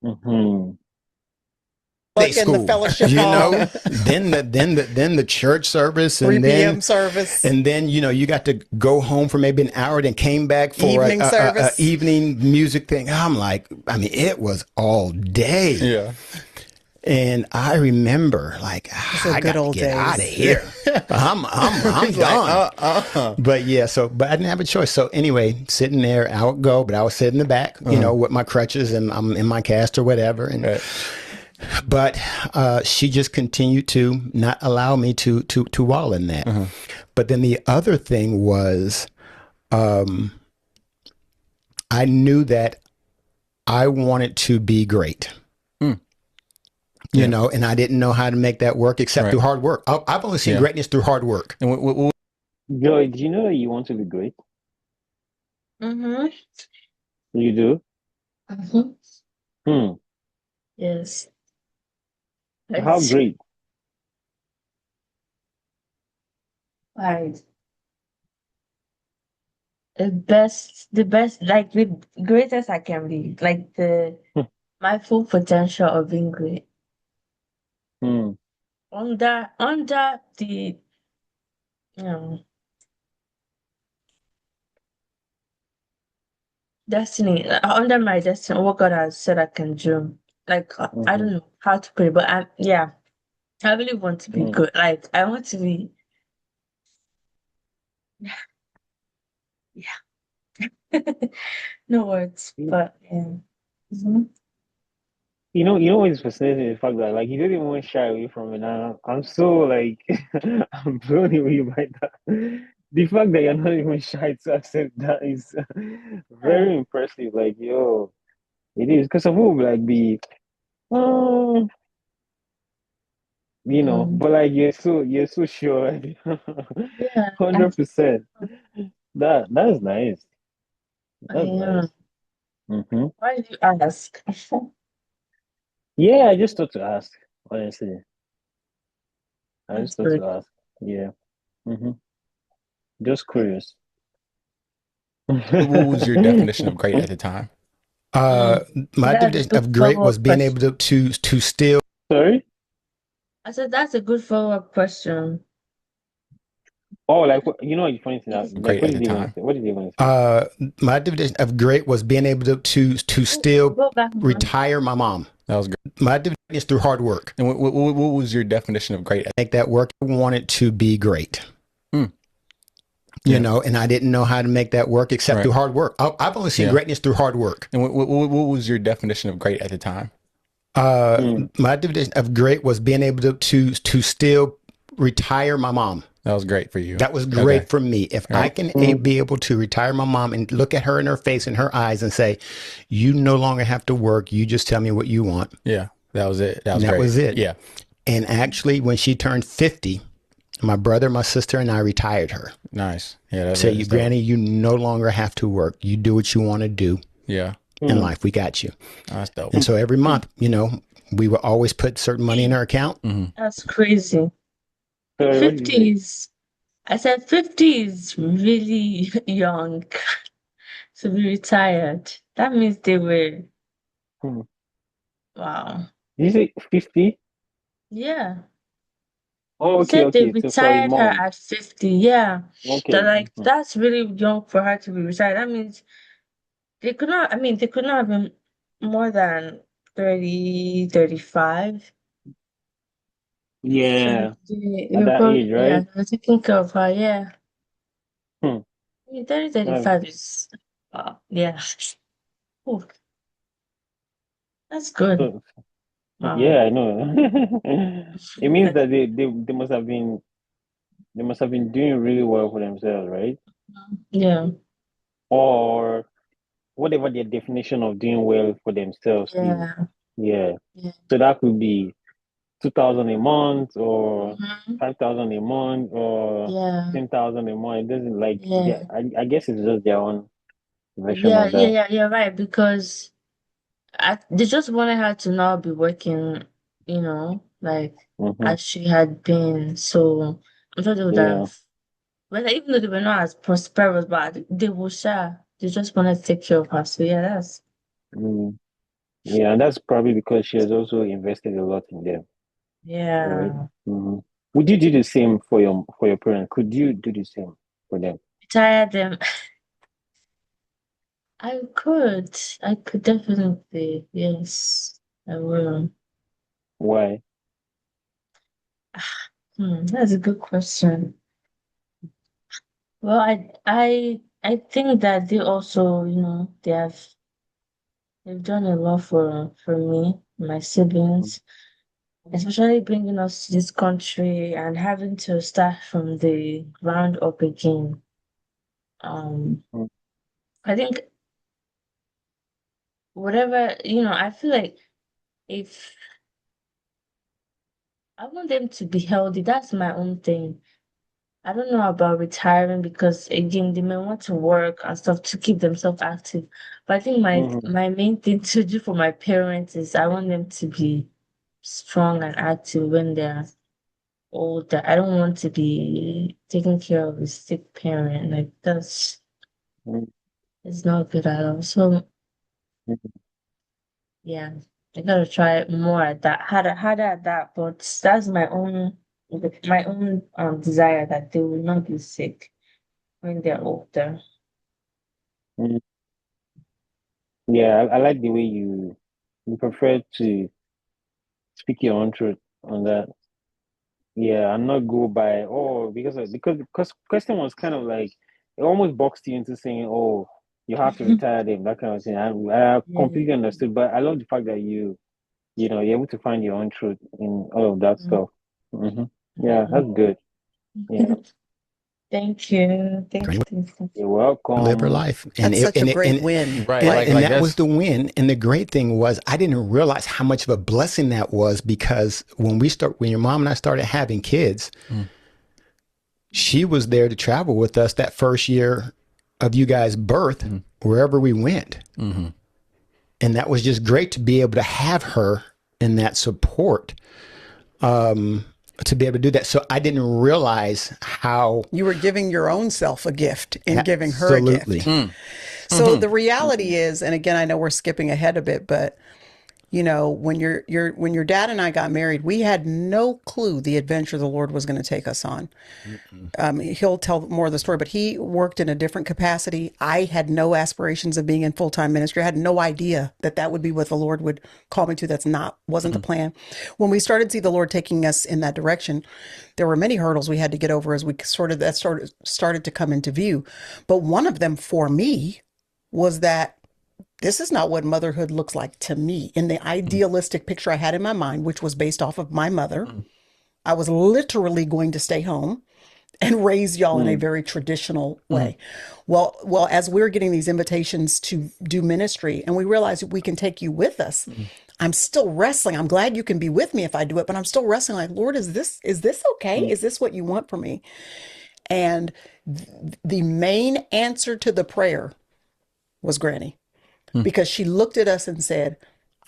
Mm-hmm. Sunday Working the school, fellowship you know, hall, then the church service, 3 p.m. service, and then you got to go home for maybe an hour, then came back for evening a service. evening music thing. I'm like, I mean, it was all day. Yeah. And I remember, like, Those are I good got to old get out of days. here. I'm It's like, done. But yeah, but I didn't have a choice. So anyway, sitting there, I would go, but I would sit in the back, with my crutches, and I'm in my cast or whatever. And Right. but she just continued to not allow me to wallow in that. But then the other thing was, I knew that I wanted to be great. Yeah. And I didn't know how to make that work except Right. through hard work. I've only seen Yeah. greatness through hard work. And Joy, do you know that you want to be great? Mm-hmm. You do? Mm-hmm. Hmm. Yes. How It's great? like the best, like the greatest I can be, like the my full potential of being great. Hmm. Under the you know destiny, under my destiny, what God has said I can do. Like I Mm-hmm. don't know how to put it, but I really want to be Hmm. good. Like I want to be, yeah. No words, but yeah. Mhm. You know what's fascinating? The fact that like you didn't even shy away from it. Now I'm so like I'm blown away by that. The fact that you're not even shy to accept that is Yeah. very impressive. Like, yo, it is because some people will like be, um, Mm. but like you're so sure, like, Yeah, 100%. That's nice. I That's am. nice. Mm-hmm. Why did you ask? Yeah, I just thought to ask. Honestly, I just That's thought to good. ask. Yeah. Mm-hmm. Just curious. What was your definition of great at the time? Uh, Mm. my That's a definition good of great was follow-up being question. able to still. Sorry? I said that's a good follow-up question. Oh, like the funny thing that like Great what at did the they want to time. say? What did they want to say? My definition of great was being able to still Go back one. retire my mom. That was great. My definition is through hard work. And what was your definition of great? Make that work. I wanted to be great. Hmm. You Yeah. know, and I didn't know how to make that work except Right. through hard work. I've only seen Yeah. greatness through hard work. And what was your definition of great at the time? My definition of great was being able to still retire my mom. That was great for you. That was great Okay. for me. If I Right. can be able to retire my mom and look at her in her face and her eyes and say, you no longer have to work. You just tell me what you want. Yeah. That was it. That was And that great. was it. Yeah. And actually, when she turned 50, my brother, my sister, and I retired her. Nice. Yeah. That's Say, that's you, dope. Granny, you no longer have to work. You do what you want to do Yeah. in life. We got you. That's dope. And so every month, we would always put certain money in her account. That's crazy. Sorry, what did you say? 50s. I said 50 is really young to be retired. That means they were, Hmm. wow. Did you say 50? Yeah. Oh, He okay, said they okay. So for a retired her mom. at 50. Yeah. They're Okay. like, that's really young for her to be retired. That means they could not have been more than 30, 35. So Yeah, they at were that probably, age, yeah, right? they were taking care of her. Yeah. Hmm. I mean, 30, That's, 35 is, yeah. Ooh, that's good. so, Wow. yeah, I know. It means that they must have been doing really well for themselves, right? Yeah. Or whatever their definition of doing well for themselves is. Yeah. Yeah. Yeah. So that could be 2,000 a month or Mhm. 5,000 a month or Yeah. 10,000 a month. It doesn't like, yeah, Yeah. I guess it's just their own version Yeah. of Yeah. that. Yeah. You're right. Because they just wanted her to not be working, like Mm-hmm. as she had been. So I'm sure they would Yeah. have, well, even though they were not as prosperous, but they were sure. They just wanted to take care of her. So yeah, that's Mm. Yeah, and that's probably because she has also invested a lot in them, right? Yeah. hmm Would you do the same for your parents? Could you do the same for them? Retire them. I could definitely, yes, I will. Why? That's a good question. Well, I think that they also, they've done a lot for me, my siblings, especially bringing us to this country and having to start from the ground up again. Um, Mm, I think whatever, I feel like if I want them to be healthy, that's my own thing. I don't know about retiring because again, they may want to work and stuff to keep themselves active. But I think my mhm, my main thing to do for my parents is I want them to be strong and active when they're older. I don't want to be taking care of a sick parent. Like that's mm, it's not good at all. So mm. yeah, I gotta try more at that, harder at that. But that's my own desire that they will not be sick when they're older. Mm. Yeah, I like the way you prefer to speak your own truth on that. Yeah, and not go by because question was kind of like it almost boxed you into saying, oh, you have to retire them, that kind of thing. I completely Yeah. understood, but I love the fact that you're able to find your own truth in all of that Mm, stuff. hmm Yeah, yeah. that's good. Yeah, Thank you. Thank Great you. Thank you. you're live her welcome. life, That's such a great win. Right. and Like, and Like that was that's the win. And the great thing was, I didn't realize how much of a blessing that was, because when your mom and I started having kids, mm, she was there to travel with us that first year of you guys' birth, mm, wherever we went. mm-hmm. And that was just great to be able to have her in that support, to be able to do that. So I didn't realize how you were giving your own self a gift in giving her a absolutely. gift. Mm, So mm-hmm. the reality is, and again, I know we're skipping ahead a bit, but when your dad and I got married, we had no clue the adventure the Lord was going to take us on. He'll tell more of the story, but he worked in a different capacity. I had no aspirations of being in full-time ministry. I had no idea that that would be what the Lord would call me to. Wasn't the plan. When we started to see the Lord taking us in that direction, there were many hurdles we had to get over as we started to come into view. But one of them for me was that this is not what motherhood looks like to me. In the idealistic picture I had in my mind, which was based off of my mother, I was literally going to stay home and raise y'all in a Mm, very traditional way. Well, as we're getting these invitations to do ministry and we realize that we can take you with us, I'm still wrestling. I'm glad you can be with me if I do it, but I'm still wrestling like, Lord, is this okay? mm, Is this what you want for me? And the main answer to the prayer was Granny, because she looked at us and said,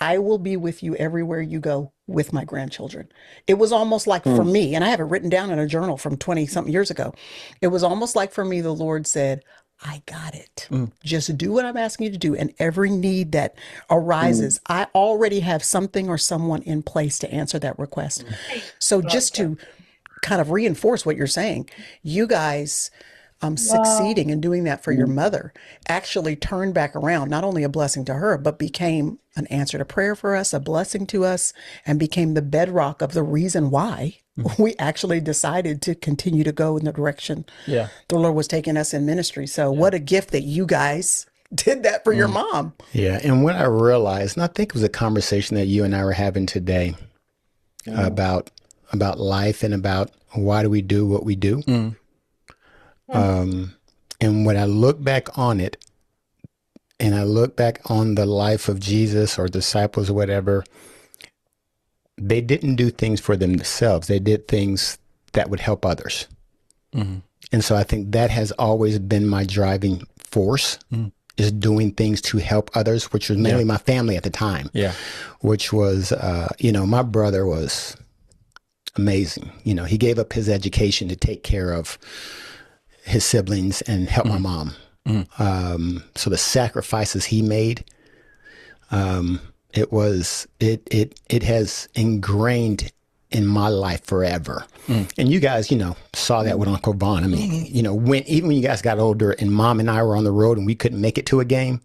I will be with you everywhere you go with my grandchildren. It was almost like for mm, me, and I have it written down in a journal from 20 something years ago. It was almost like for me, the Lord said, I got it. Just do what I'm asking you to do. And every need that mm, arises, I already have something or someone in place to answer that request. So just Gotcha. to kind of reinforce what you're saying, you guys Wow. succeeding in doing that for your mm, mother actually turned back around, not only a blessing to her, but became an answer to prayer for us, a blessing to us, and became the bedrock of the reason why we actually decided to continue to go in the direction Yeah. the Lord was taking us in ministry. So, Yeah. what a gift that you guys did that for your Mm, mom. Yeah. And when I realized, and I think it was a conversation that you and I were having today mm, about life and about why do we do what we do. mm, And when I look back on it, and I look back on the life of Jesus or disciples or whatever, they didn't do things for themselves. They did things that would help others. mm, And so I think that has always been my driving force, mm. is doing things to help others, which was mainly Yeah. my family at the time, Yeah. which was, my brother was amazing. He gave up his education to take care of his siblings and help my mom. Mm, So the sacrifices he made, it has ingrained in my life forever. And you guys, saw that with Uncle Vaughn. I mean, even when you guys got older and Mom and I were on the road and we couldn't make it to a game,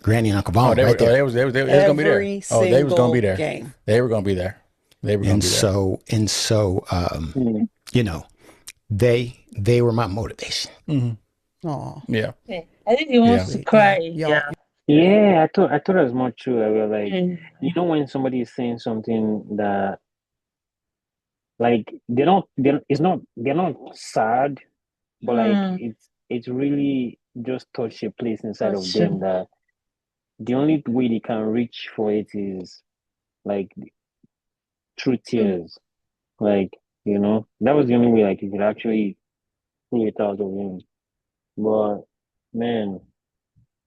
Granny and Uncle Vaughn they right there. they was gonna be there. Every They was gonna be single there. game. They were gonna be there. They were gonna And be there. so, Mm. they were my motivation. Oh, Yeah. I think he wants to sweet. cry. Y'all, Yeah. Yeah, I thought it was more true. I was like, Mm. when somebody is saying something that like they're not sad, but like Mm. it's really just touched a place inside of That's them true. that the only way they can reach for it is like through tears. Like, that was the only way like you could actually pull it out of him. But man,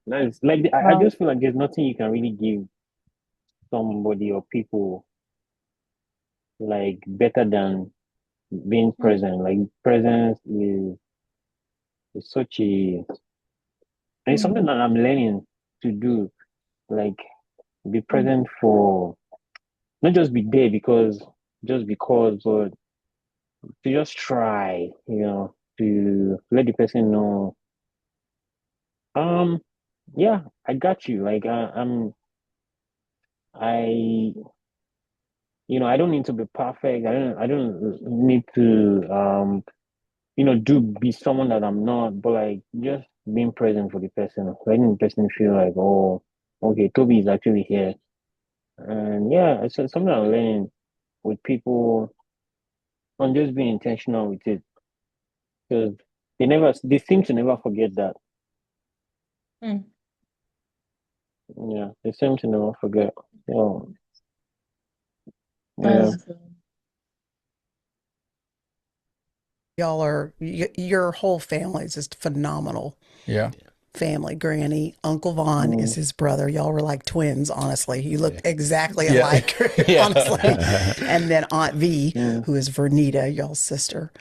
that's like I Wow. just feel like there's nothing you can really give somebody or people like better than being present. Like presence is such a and it's something that I'm learning to do. Like be present for not just be there because, but to just try, to let the person know, um, yeah, I got you. Like I, I don't need to be perfect. I don't need to, be someone that I'm not. But like just being present for the person, letting the person feel like, oh, okay, Toby is actually here. And yeah, it's something I'm learning with people on just being intentional with it because they seem to never forget that. Mm. Yeah, they seem to never forget. So yeah. That's good. y'all are your whole family is just phenomenal Yeah. family. Granny, Uncle Vaughn is Mm, his brother. Y'all were like twins, honestly. You look exactly Yeah. alike, Yeah. honestly. And then Aunt V, mm, who is Vernita, y'all's sister.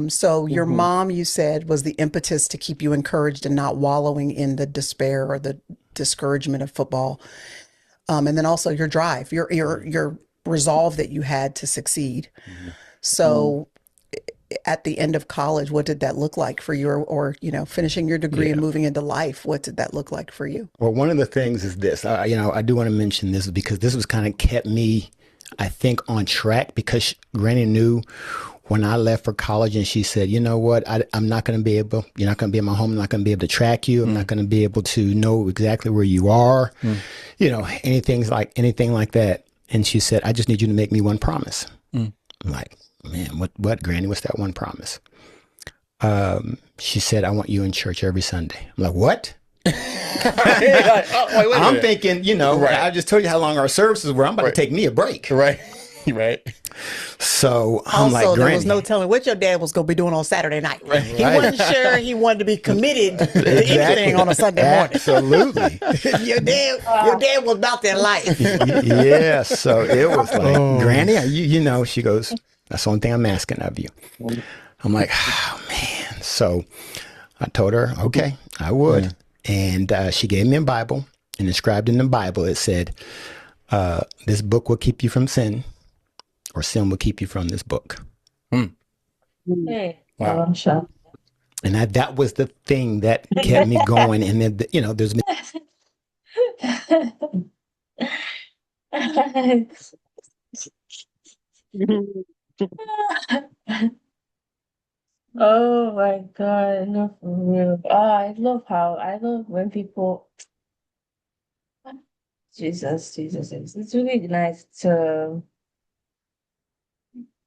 So your mhm, mom, you said, was the impetus to keep you encouraged and not wallowing in the despair or the discouragement of football. And then also your drive, your resolve that you had to succeed. mm. So at the end of college, what did that look like for you? Or finishing your degree and Yeah. moving into life, what did that look like for you? Well, one of the things is this. I do want to mention this because this was kind of kept me, I think, on track because Granny knew when I left for college and she said, you know what, I'm not going to be able, you're not going to be in my home. I'm not going to be able to track you. I'm not going to be able to know exactly where you are, anything like that. And she said, I just need you to make me one promise. I'm like, man, what, Granny? What's that one promise? She said, I want you in church every Sunday. I'm like, what? Like, oh, wait a I'm minute. thinking, Right. I just told you how long our services were. I'm about Right. to take me a break. Right. Right. So I'm Also, like, there Granny. was no telling what your dad was going to be doing on Saturday night. He Right. wasn't sure he wanted to be committed to anything on a Sunday morning. Absolutely. Your dad was about that life. Yeah. So it was like, Granny, are you, she goes, that's the only thing I'm asking of you. I'm like, oh, man. So I told her, okay, I would. And she gave me a Bible, and inscribed in the Bible, it said, this book will keep you from sin, or sin will keep you from this book. Hey, Wow. I'm shocked. And that was the thing that kept me going. And then, there's been Oh my God, no, for real. Oh, I love when people, Jesus, it's really nice to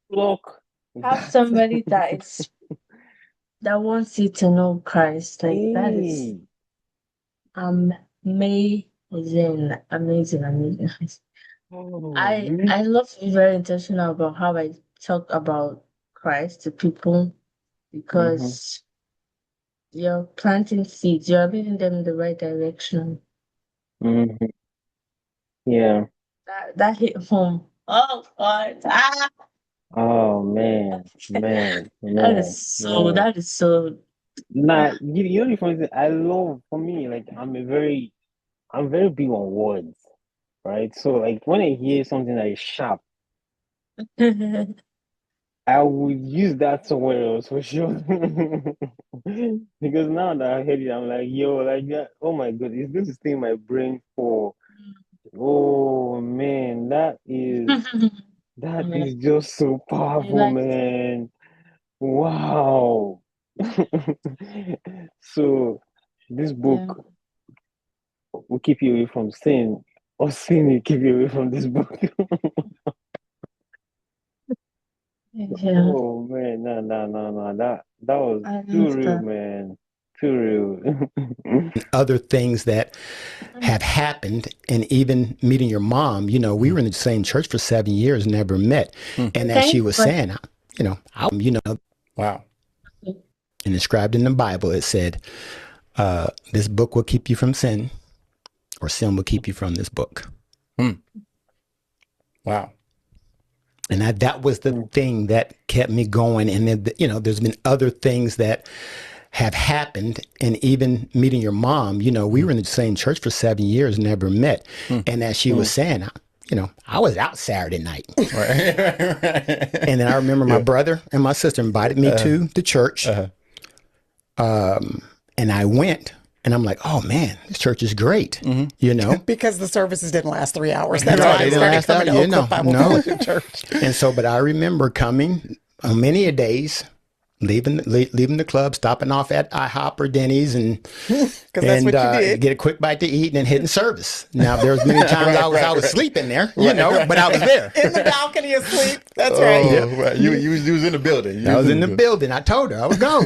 Look, have somebody that wants you to know Christ. Like that is hey, amazing, amazing. oh I man. I love to be very intentional about how I talk about Christ to people Mm-hmm. because you're planting seeds, you're leading them in the right direction. Mm-hmm. Yeah. That hit home. Oh God. Oh man, That is so man. that is so Nah, the funny thing, I love for me, like I'm very big on words. right? So like when I hear something that is sharp, I would use that somewhere else for sure. Because now that I heard it, I'm like, yo, like that. Oh my God, is this stay in my brain for? Oh man, that Yeah, is just so I powerful, like man. Wow. So this yeah, book will keep you away from sin, or sin will keep you away from this book. yeah. Oh man, no, no, no, no. That was I too love real, that. man. Too real. Other things that have happened, and even meeting your mom, we were in the same church for 7 years, never met. And as she Thanks was for saying, Wow. and inscribed in the Bible, it said, this book will keep you from sin, or sin will keep you from this book. Wow. And that was the thing that kept me going. And then, there's been other things that have happened. And even meeting your mom, we were in the same church for 7 years, never met. And as she was saying, I was out Saturday night. Right. And then I remember my brother and my sister invited me to the church. And I went. And I'm like, oh man, this church is great, Because the services didn't last 3 hours. That's No, why they I didn't started last coming to that. Yeah, Oak Cliff Bible no. Fellowship Church. And so, but I remember coming on many a days, leaving the club, stopping off at IHOP or Denny's, and that's what you did. get a quick bite to eat, and then hitting service. Now there was many times I was sleeping there, but I was there. In the balcony asleep. That's Oh, right. right. You was in the building. I was in the building. I told her I would go.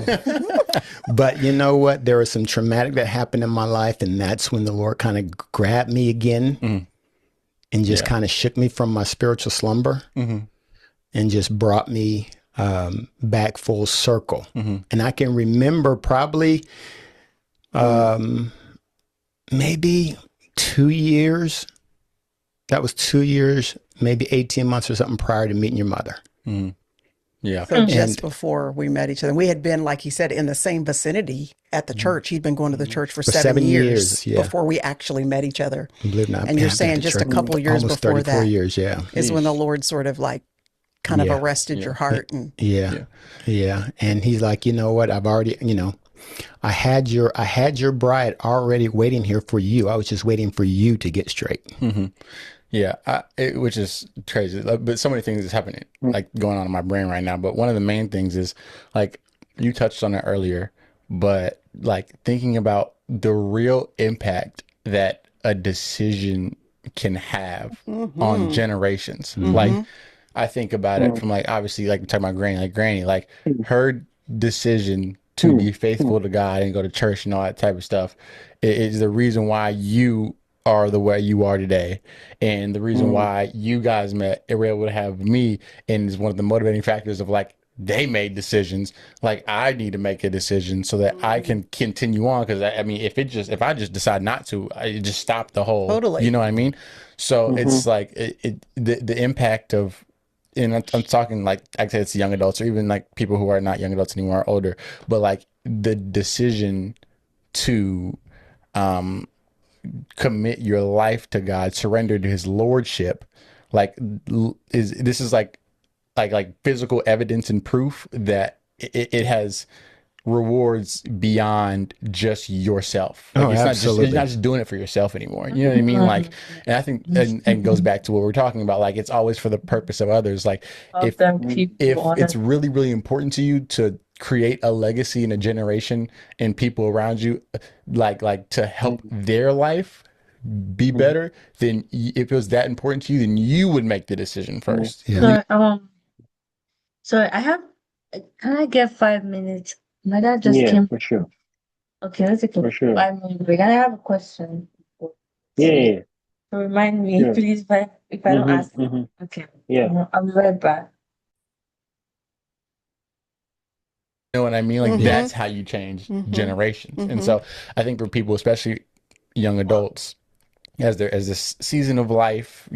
But you know what? There was some traumatic that happened in my life, and that's when the Lord kind of grabbed me again and just kind of shook me from my spiritual slumber and just brought me back full circle. And I can remember probably maybe 2 years. That was 2 years, maybe 18 months or something prior to meeting your mother. Yeah. So just before we met each other, we had been, like he said, in the same vicinity at the church. He'd been going to the church for 7 years yeah. before we actually met each other. Believe it or not, And you're I've been at saying the just a church couple years almost before 34 that years, yeah. is when the Lord sort of like kind of Yeah. arrested your heart. And Yeah. And he's like, you know what? I've already, I had your bride already waiting here for you. I was just waiting for you to get straight. Yeah, which is crazy. But so many things is happening, like going on in my brain right now. But one of the main things is, like, you touched on it earlier, but like thinking about the real impact that a decision can have on generations. Like, I think about it from, like, obviously, like we talk about Granny, like her decision to be faithful to God and go to church and all that type of stuff is the reason why you are the way you are today, and the reason why you guys met and were able to have me, and is one of the motivating factors of, like, they made decisions. Like, I need to make a decision so that I can continue on, because I mean, if I just decide not to, I just stop the whole, Totally. you know what I mean? So it's like the impact of, and I'm talking, like I said, it's young adults, or even like people who are not young adults anymore, are older, but like the decision to commit your life to God, surrender to His lordship, like this is like physical evidence and proof that it has rewards beyond just yourself. Like, Oh, it's absolutely. you're not just doing it for yourself anymore. You know what I mean? Like, and I think, and goes back to what we're talking about. Like, it's always for the purpose of others. Like, if it's really, really important to you to create a legacy in a generation and people around you, like to help their life be better, then if it was that important to you, then you would make the decision first. Yeah. Sorry, can I get 5 minutes? My dad just Yeah, came. for sure. Okay, let's take a For sure. 5 minute break. And I have a question. Yeah. So remind me, Sure. please, if I don't ask. Okay. Yeah. I'll be right back. You know what I mean? Like, that's how you change generations. And so I think for people, especially young adults, as this season of life,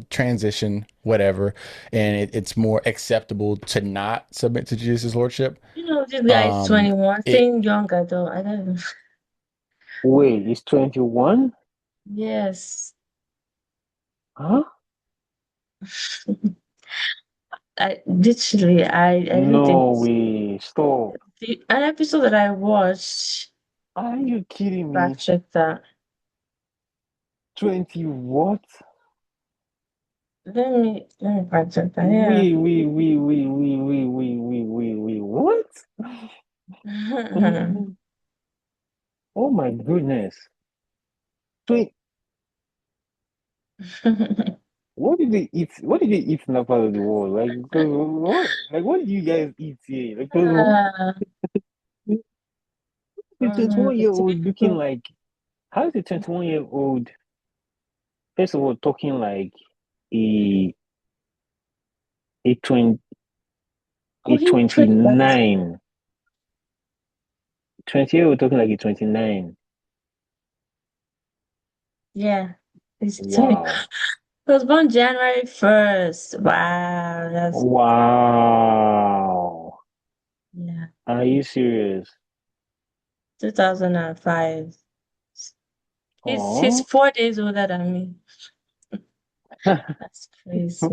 transition, whatever, and it's more acceptable to not submit to Jesus' lordship. This guy is 21, saying young adult. I don't know. Wait, he's 21? Yes. Huh? I really No didn't. way. Stop. An episode that I watched Are you kidding me? backtrack that. 20 what? Let me backtrack that. Yeah. Wait. What? Oh my goodness. 20, what did they eat? What did they eat in that part of the world? Like, 'cause what did you guys eat here? Like, 'cause Uh, the 21-year-old to looking like, how is the 21-year-old, first of all, talking like a a 20, oh, a he played that. 20-year-old talking like a 29. Yeah. He's 20. Wow. He was born January 1st. Wow. That's, Wow. yeah. Are you serious? 2005. He's Oh, 4 days older than me. That's crazy.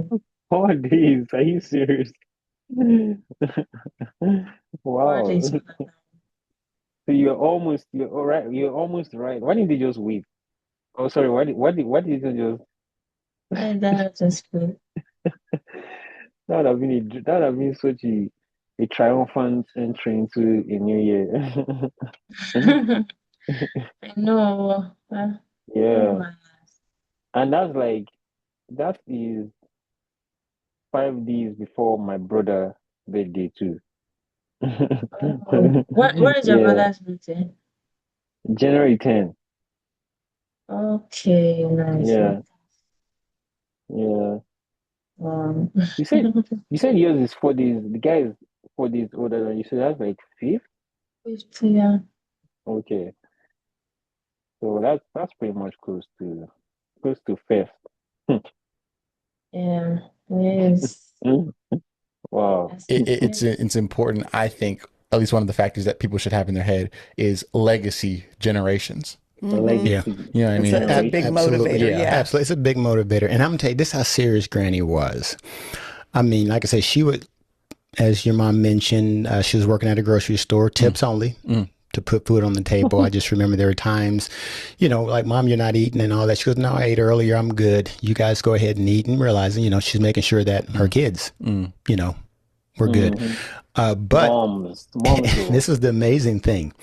4 days. Are you serious? 4 days Wow. older. So you're all right. You're almost right. Why didn't they just wait? Oh, sorry. Why did you just, And that was good. that would have been such a triumphant entry into a new year. I know. Oh Yeah. my. And that is 5 days before my brother birthday too. Oh. What is your Yeah, brother's birthday? January 10th. Okay, nice. Yeah, yeah. Um, You said you said yours is 4 days. The guy is 4 days older than you. So that's like fifth. yeah, Okay, so that's pretty much close to fifth. yeah, it is. Wow. That's It's important. I think at least one of the factors that people should have in their head is legacy generations. Yeah. Legacy You know what I mean? It's a big Absolutely. motivator. Yeah. Yeah. Absolutely. It's a big motivator. And I'm gonna tell you, this is how serious Granny was. I mean, like I say, she would, as your mom mentioned, she was working at a grocery store, tips only. To put food on the table. I just remember there were times, like, Mom, you're not eating and all that. She goes, no, I ate earlier. I'm good. You guys go ahead and eat. And realizing, she's making sure that her kids, were good. But moms. this is the amazing thing.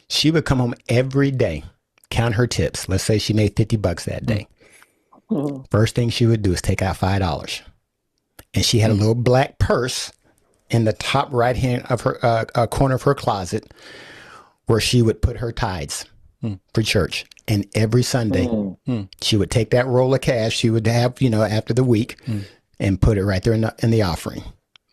She would come home every day, count her tips. Let's say she made $50 that day. First thing she would do is take out $5. And she had a little black purse in the top right hand of her corner of her closet where she would put her tithes for church. And every Sunday, she would take that roll of cash she would have, after the week and put it right there in the offering.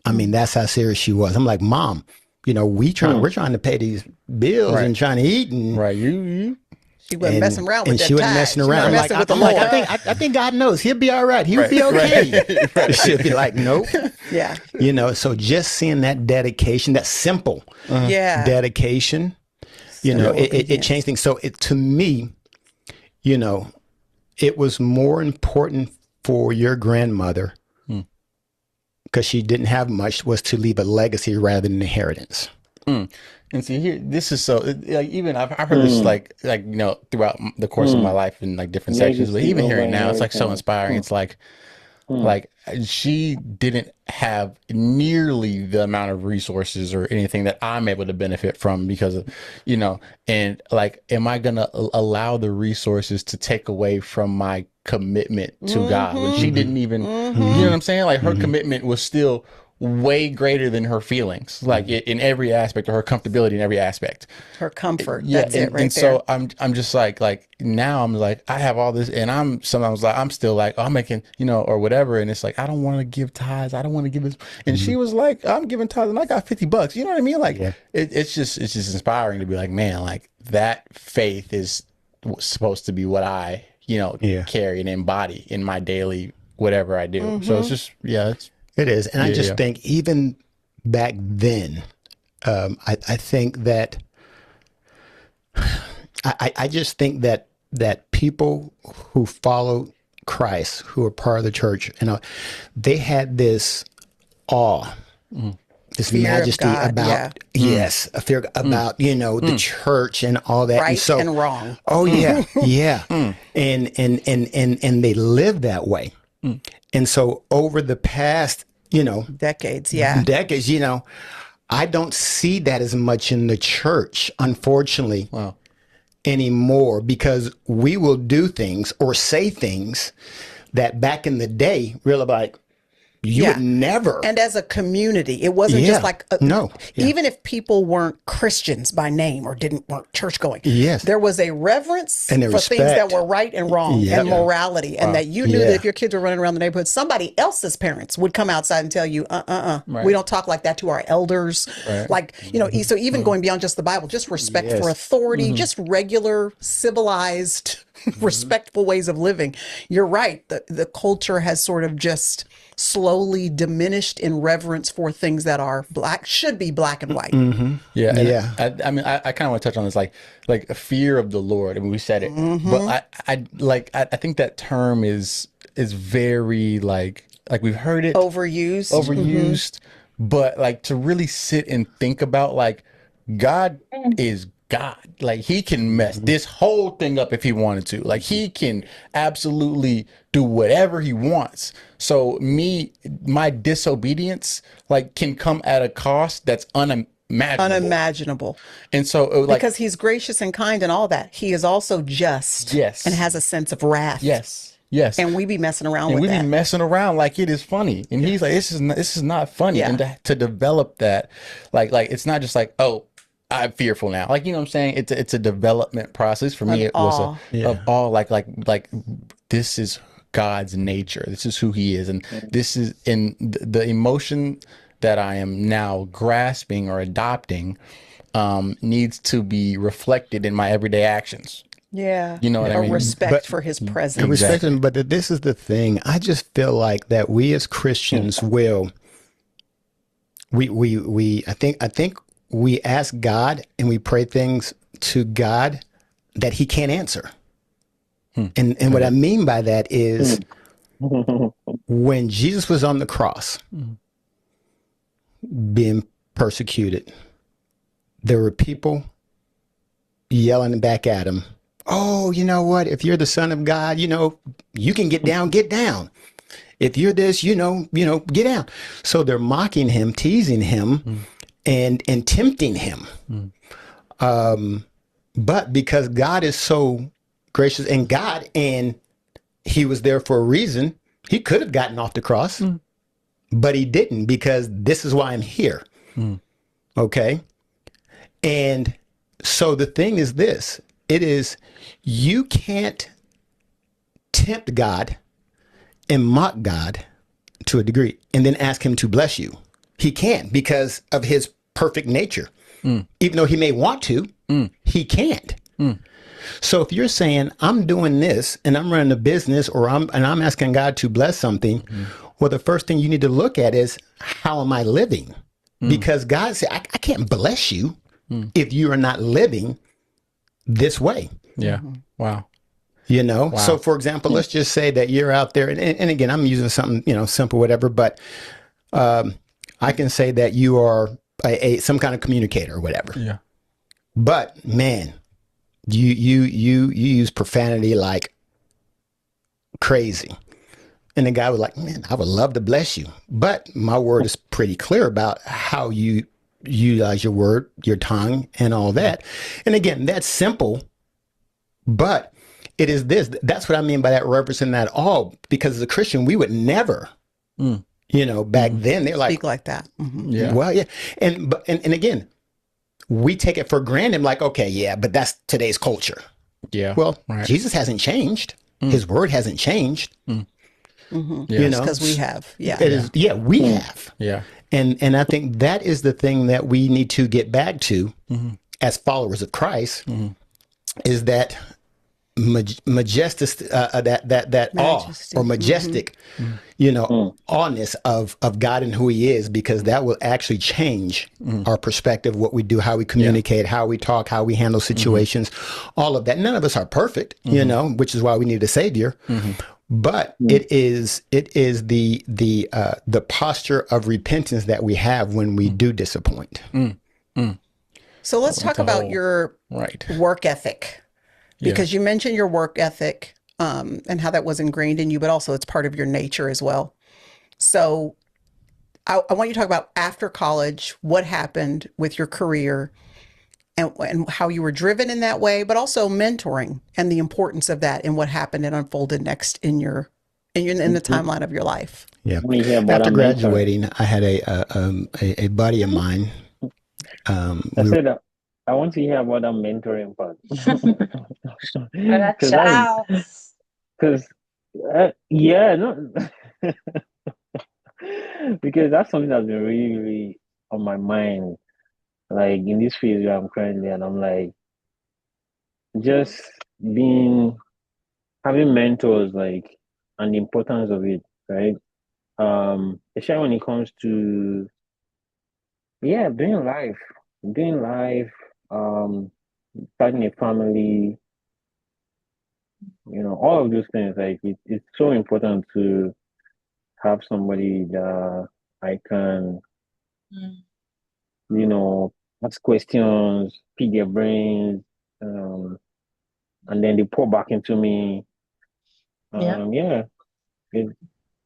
I mean, that's how serious she was. I'm like, Mom, we're trying to pay these bills and trying to eat. And, Right. You She wasn't messing around with and that she wasn't tithe. messing She around. wasn't messing with the I'm like, Lord. I think God knows. He'll be all right. He'll be okay. She'll be like, nope. Yeah. So just seeing that dedication, that simple Yeah. dedication, Simple it obedience. changed things. So to me, it was more important for your grandmother, because she didn't have much, was to leave a legacy rather than an inheritance. And see here, this is so like, even I've heard this like throughout the course of my life in like different sections, but Legacy even over hearing now, it's like so inheritance. inspiring. It's like she didn't have nearly the amount of resources or anything that I'm able to benefit from because of, and like, am I gonna allow the resources to take away from my commitment to God when she didn't even, you know what I'm saying? Like her commitment was still way greater than her feelings, like in every aspect, or her comfortability in every aspect. Her comfort. Yeah, That's it right and there. so I'm just like now I'm like, I have all this, and I'm sometimes like, I'm still like, oh, I'm making, or whatever, and it's like, I don't want to give tithes, I don't want to give this, and she was like, I'm giving tithes, and I got $50, you know what I mean? Like, it's just inspiring to be like, man, like that faith is supposed to be what I carry and embody in my daily whatever I do. So it's just It is. And I just yeah. think even back then, I think that I just think that people who follow Christ, who were part of the church, they had this awe, this Fear of majesty God, about, yeah. yes, a fear about, the church and all that. Right and wrong. Oh yeah, yeah. And they live that way. And so over the past, Decades, yeah. decades, I don't see that as much in the church, unfortunately, anymore, because we will do things or say things that back in the day, really like, you would never. And as a community, it wasn't just like no. Yeah. Even if people weren't Christians by name or weren't church going. Yes. There was a reverence And a for things that respect. were right and wrong and morality, and that you knew Yeah. that if your kids were running around the neighborhood, somebody else's parents would come outside and tell you, we don't talk like that to our elders. Like, so even going beyond just the Bible, just respect for authority, just regular civilized respectful ways of living. You're right. The culture has sort of just slowly diminished in reverence for things that are should be black and white. Yeah. And Yeah. I mean, I kind of want to touch on this, like a fear of the Lord. I mean, we said it, but I think that term is very like we've heard it Overused. but like to really sit and think about, like, God is God. Like, he can mess this whole thing up if he wanted to. Like, he can absolutely do whatever he wants. So my disobedience, like, can come at a cost that's unimaginable. And so like, Because he's gracious and kind and all that. He is also just. Yes. And has a sense of wrath. yes. And we be messing around And with we that. be messing around like it is funny. And he's like, this is not funny. Yeah. And to develop that, like it's not just like, oh, I'm fearful now. Like, you know what I'm saying? It's a development process. For me, it was of all like this is God's nature. This is who he is. And this is the emotion that I am now grasping or adopting needs to be reflected in my everyday actions. Yeah. You know what I mean? Respect for his presence. Respect him, but this is the thing. I just feel like that we as Christians will. I think we ask God and we pray things to God that he can't answer. And what I mean by that is when Jesus was on the cross being persecuted, there were people yelling back at him, oh, you know what? If you're the Son of God, you can get down, get down. If you're this, get down. So they're mocking him, teasing him, and tempting him. But because God is so gracious and he was there for a reason, he could have gotten off the cross, but he didn't, because this is why I'm here. Okay. And so the thing is this, it is, you can't tempt God and mock God to a degree and then ask him to bless you. He can't, because of his perfect nature. Even though he may want to, he can't. So if you're saying, I'm doing this and I'm running a business, or I'm asking God to bless something, well, the first thing you need to look at is, how am I living? Because God said, I can't bless you if you are not living this way. Yeah. Wow. So for example, let's just say that you're out there, and again, I'm using something, simple, whatever, but I can say that you are some kind of communicator or whatever. Yeah. But man, you use profanity like crazy. And the guy was like, man, I would love to bless you, but my word is pretty clear about how you utilize your word, your tongue, and all that. And again, that's simple, but it is this. That's what I mean by that reverence and that all, because as a Christian, we would never, back then, they're like, Speak like that. Yeah. well, yeah. And again, we take it for granted, like, okay, yeah, but that's today's culture. Yeah. Well, right. Jesus hasn't changed. His word hasn't changed. Yes. Because we have. Yeah. It is, we have. Yeah. And I think that is the thing that we need to get back to as followers of Christ, is that majestic, that awe or majestic, awness of God and who he is, because that will actually change our perspective, what we do, how we communicate, how we talk, how we handle situations, all of that. None of us are perfect, which is why we need a savior. But Mm. it is the posture of repentance that we have when we do disappoint. So let's Went talk the about whole- your Right. work ethic, Yeah. because you mentioned your work ethic, and how that was ingrained in you, but also it's part of your nature as well. So I want you to talk about after college, what happened with your career, and how you were driven in that way, but also mentoring and the importance of that and what happened and unfolded next in the timeline of your life. Yeah. When you hear about After our mentor, graduating, I had a buddy of mine. I We said that I want to hear about that mentoring part. Brother Because Charles. because yeah, no, because that's something that's been really, really on my mind, like in this phase where I'm currently, and I'm like just being having mentors, like, and the importance of it, right? Especially when it comes to yeah, doing life, um, starting a family, all of those things. Like it's so important to have somebody that I can, Mm. you know, ask questions, pick their brains, um, and then they pour back into me. Yeah. Yeah, it's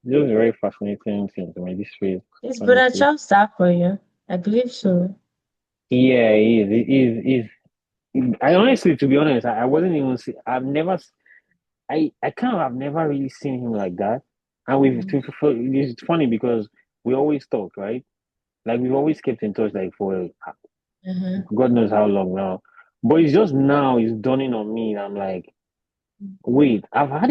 just a very fascinating thing to me, this phase, Is Brother honestly. Charles that for you? I believe so. Yeah, it is. It is. I honestly, to be honest, I wasn't even. I've never. I kind of have never really seen him like that. And it's funny because we always talk, right? Like we've always kept in touch, like for Uh-huh. God knows how long now. But it's just now it's dawning on me. And I'm like, wait, I've had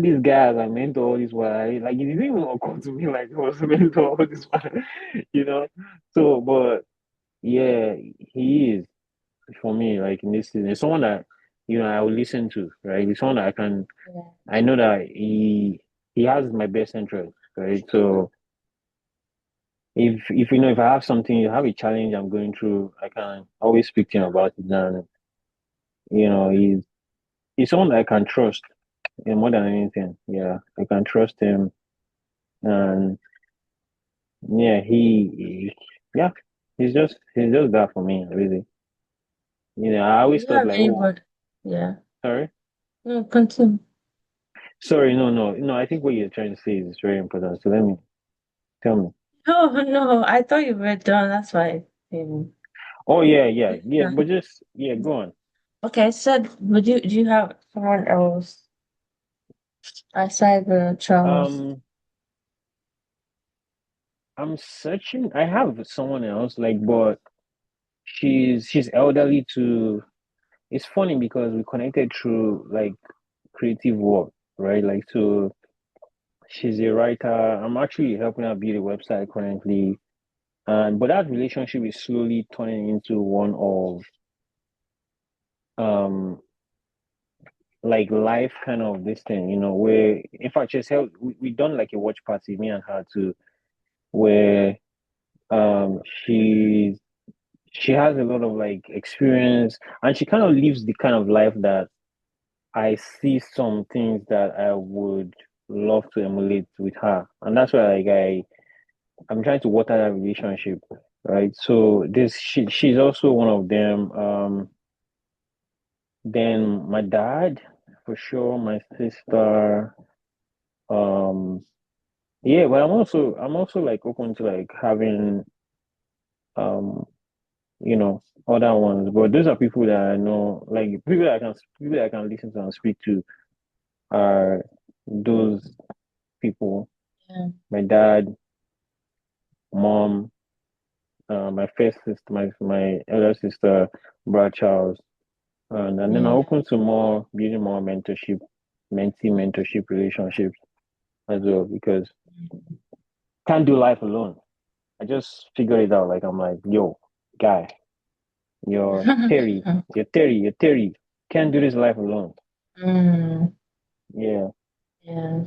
this guy as a mentor all this while. Like it didn't even occur to me like he was a mentor all this while, you know. So, but yeah, he is for me. Like in this season, it's someone that I will listen to, right? It's someone that Yeah. I know that he has my best interest, right? So if if I have something, you have a challenge I'm going through, I can always speak to him about it. And he's someone that I can trust, more than anything. Yeah, I can trust him, and yeah, yeah, he's just that for me, really. I Do always you thought have like, oh, anybody? Yeah. sorry, No, continue. sorry, no, no, no. I think what you're trying to say is very important. So let me tell me. No, no, I thought you were done. That's why. Oh yeah, yeah, yeah. But just yeah, go on. Okay, so do you have someone else aside the Charles? Um, I'm searching. I have someone else, like, but she's elderly too. It's funny because we connected through like creative work, right? Like, so she's a writer. I'm actually helping her build a website currently, and but that relationship is slowly turning into one of um like life kind of this thing, where in fact she's helped. We done like a watch party, me and her too, where um she's she has a lot of like experience, and she kind of lives the kind of life that I see some things that I would love to emulate with her. And that's why like I'm trying to water that relationship, right? So she's also one of them. Then my dad, for sure, my sister, um yeah, but I'm also like open to like having um other ones. But those are people that I know, like people that I can listen to and speak to are those people. Yeah. My dad, mom, my first sister, my elder sister, brother Charles, and then I'm Yeah. open to more building more mentee mentorship relationships as well, because can't do life alone. I just figured it out. Like I'm like, yo, guy, you're Terry, you're Terry. Can't do this life alone. Mm, Yeah. yeah.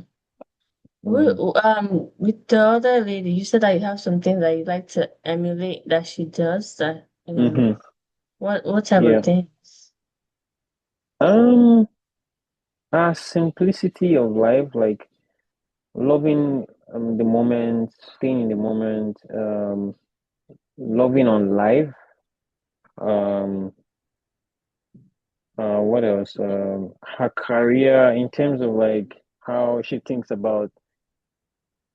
Mm. With the other lady, you said that you have something that you like to emulate that she does. That Mm-hmm. what type of Yeah. things? Um, Simplicity of life, like loving the moment, staying in the moment, loving on life. Um, what else? Her career in terms of like how she thinks about,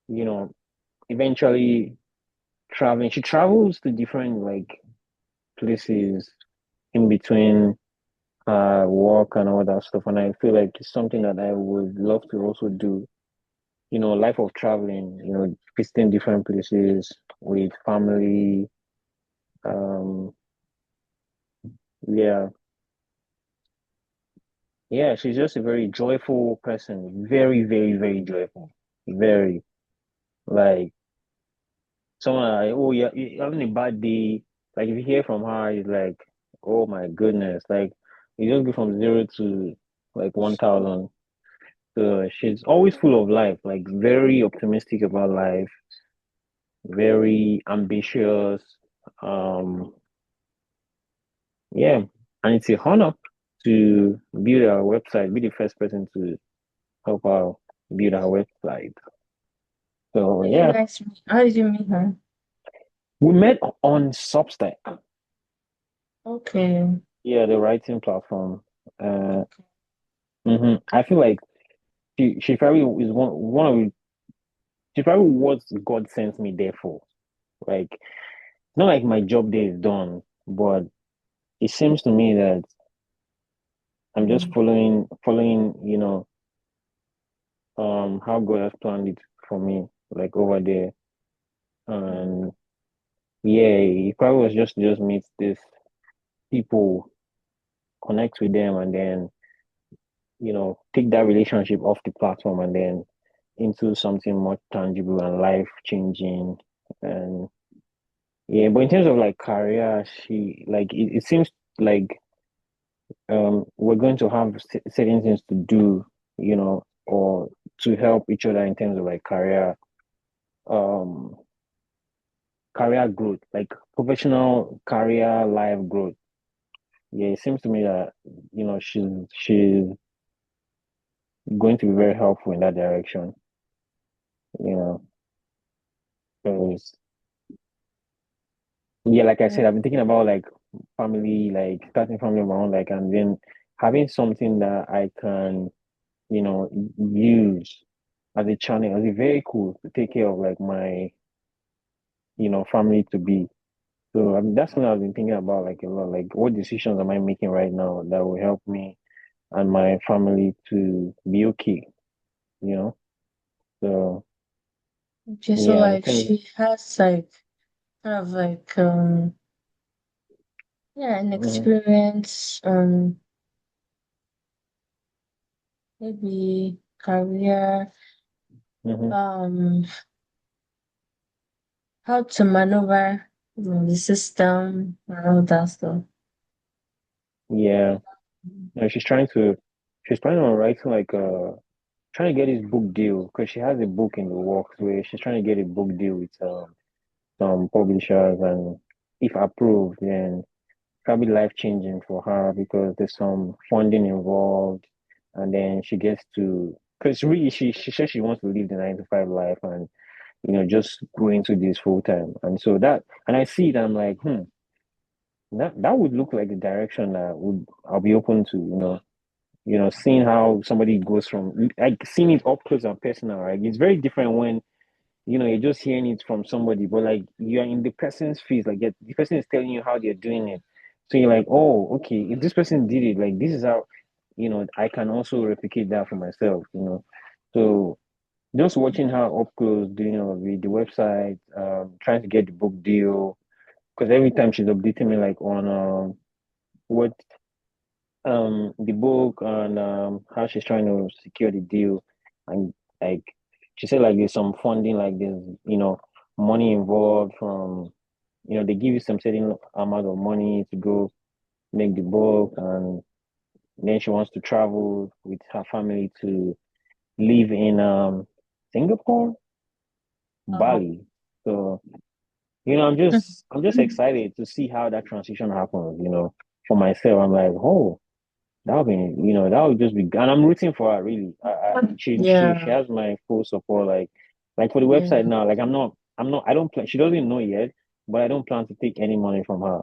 you know, eventually traveling. She travels to different like places in between work and all that stuff. And I feel like it's something that I would love to also do. Life of traveling, visiting different places with family. Um, yeah, yeah, she's just a very joyful person. Very, very, very joyful. Very like someone like, oh yeah, you're having a bad day. Like if you hear from her, it's like, oh my goodness, like you just go from zero to like 1,000. So she's always full of life, like very optimistic about life, very ambitious. Um, yeah, and it's a honor to build our website, be the first person to help our build our website. So How did you yeah, guys meet? How did you meet her? we met on Substack. Okay. Yeah, the writing platform. Uh, Okay. I feel like she probably is one of she probably what God sent me there for. Like, it's not like my job day is done, but it seems to me that I'm just Mm. following, how God has planned it for me, like over there. And yeah, it probably was just meet these people, connect with them, and then, take that relationship off the platform and then into something more tangible and life changing. And yeah, but in terms of like career, she like it seems like we're going to have certain things to do, or to help each other in terms of like um career growth, like professional career life growth. Yeah, it seems to me that she's going to be very helpful in that direction, you know. 'Cause, yeah, like I Yeah. said, I've been thinking about like family, like starting family of my own, like, and then having something that I can, use as a channel. It's very cool to take care of like my, family to be. So I mean, that's what I've been thinking about like a lot. Like, what decisions am I making right now that will help me and my family to be okay, you know? So Okay, so yeah, like she has like kind of like yeah, an mm-hmm, experience, maybe career, mm-hmm, um, how to maneuver, the system and all that stuff. yeah. No, she's planning on writing like trying to get this book deal because she has a book in the works where she's trying to get a book deal with some publishers, and if approved, then probably life changing for her because there's some funding involved, and then she gets to because really she says she wants to live the 9 to 5 life and just go into this full time, and so that and I see it, I'm like, that would look like the direction that would I'll be open to, seeing how somebody goes from like seeing it up close and personal, right? It's very different when you're just hearing it from somebody, but like you're in the person's face, like the person is telling you how they're doing it. So you're like, oh, okay, if this person did it, like this is how, I can also replicate that for myself, So just watching her up close, doing all of it, the website, trying to get the book deal, because every time she's updating me like on what the book and how she's trying to secure the deal, and like she said like there's some funding, like there's money involved from they give you some certain amount of money to go make the book, and then she wants to travel with her family to live in Singapore, Oh. Bali. So I'm just excited to see how that transition happens, for myself. I'm like, oh, that would be, that would just be, and I'm rooting for her really. She Yeah, has my full support. Like for the website yeah. now, like I don't plan. She doesn't know yet, but I don't plan to take any money from her.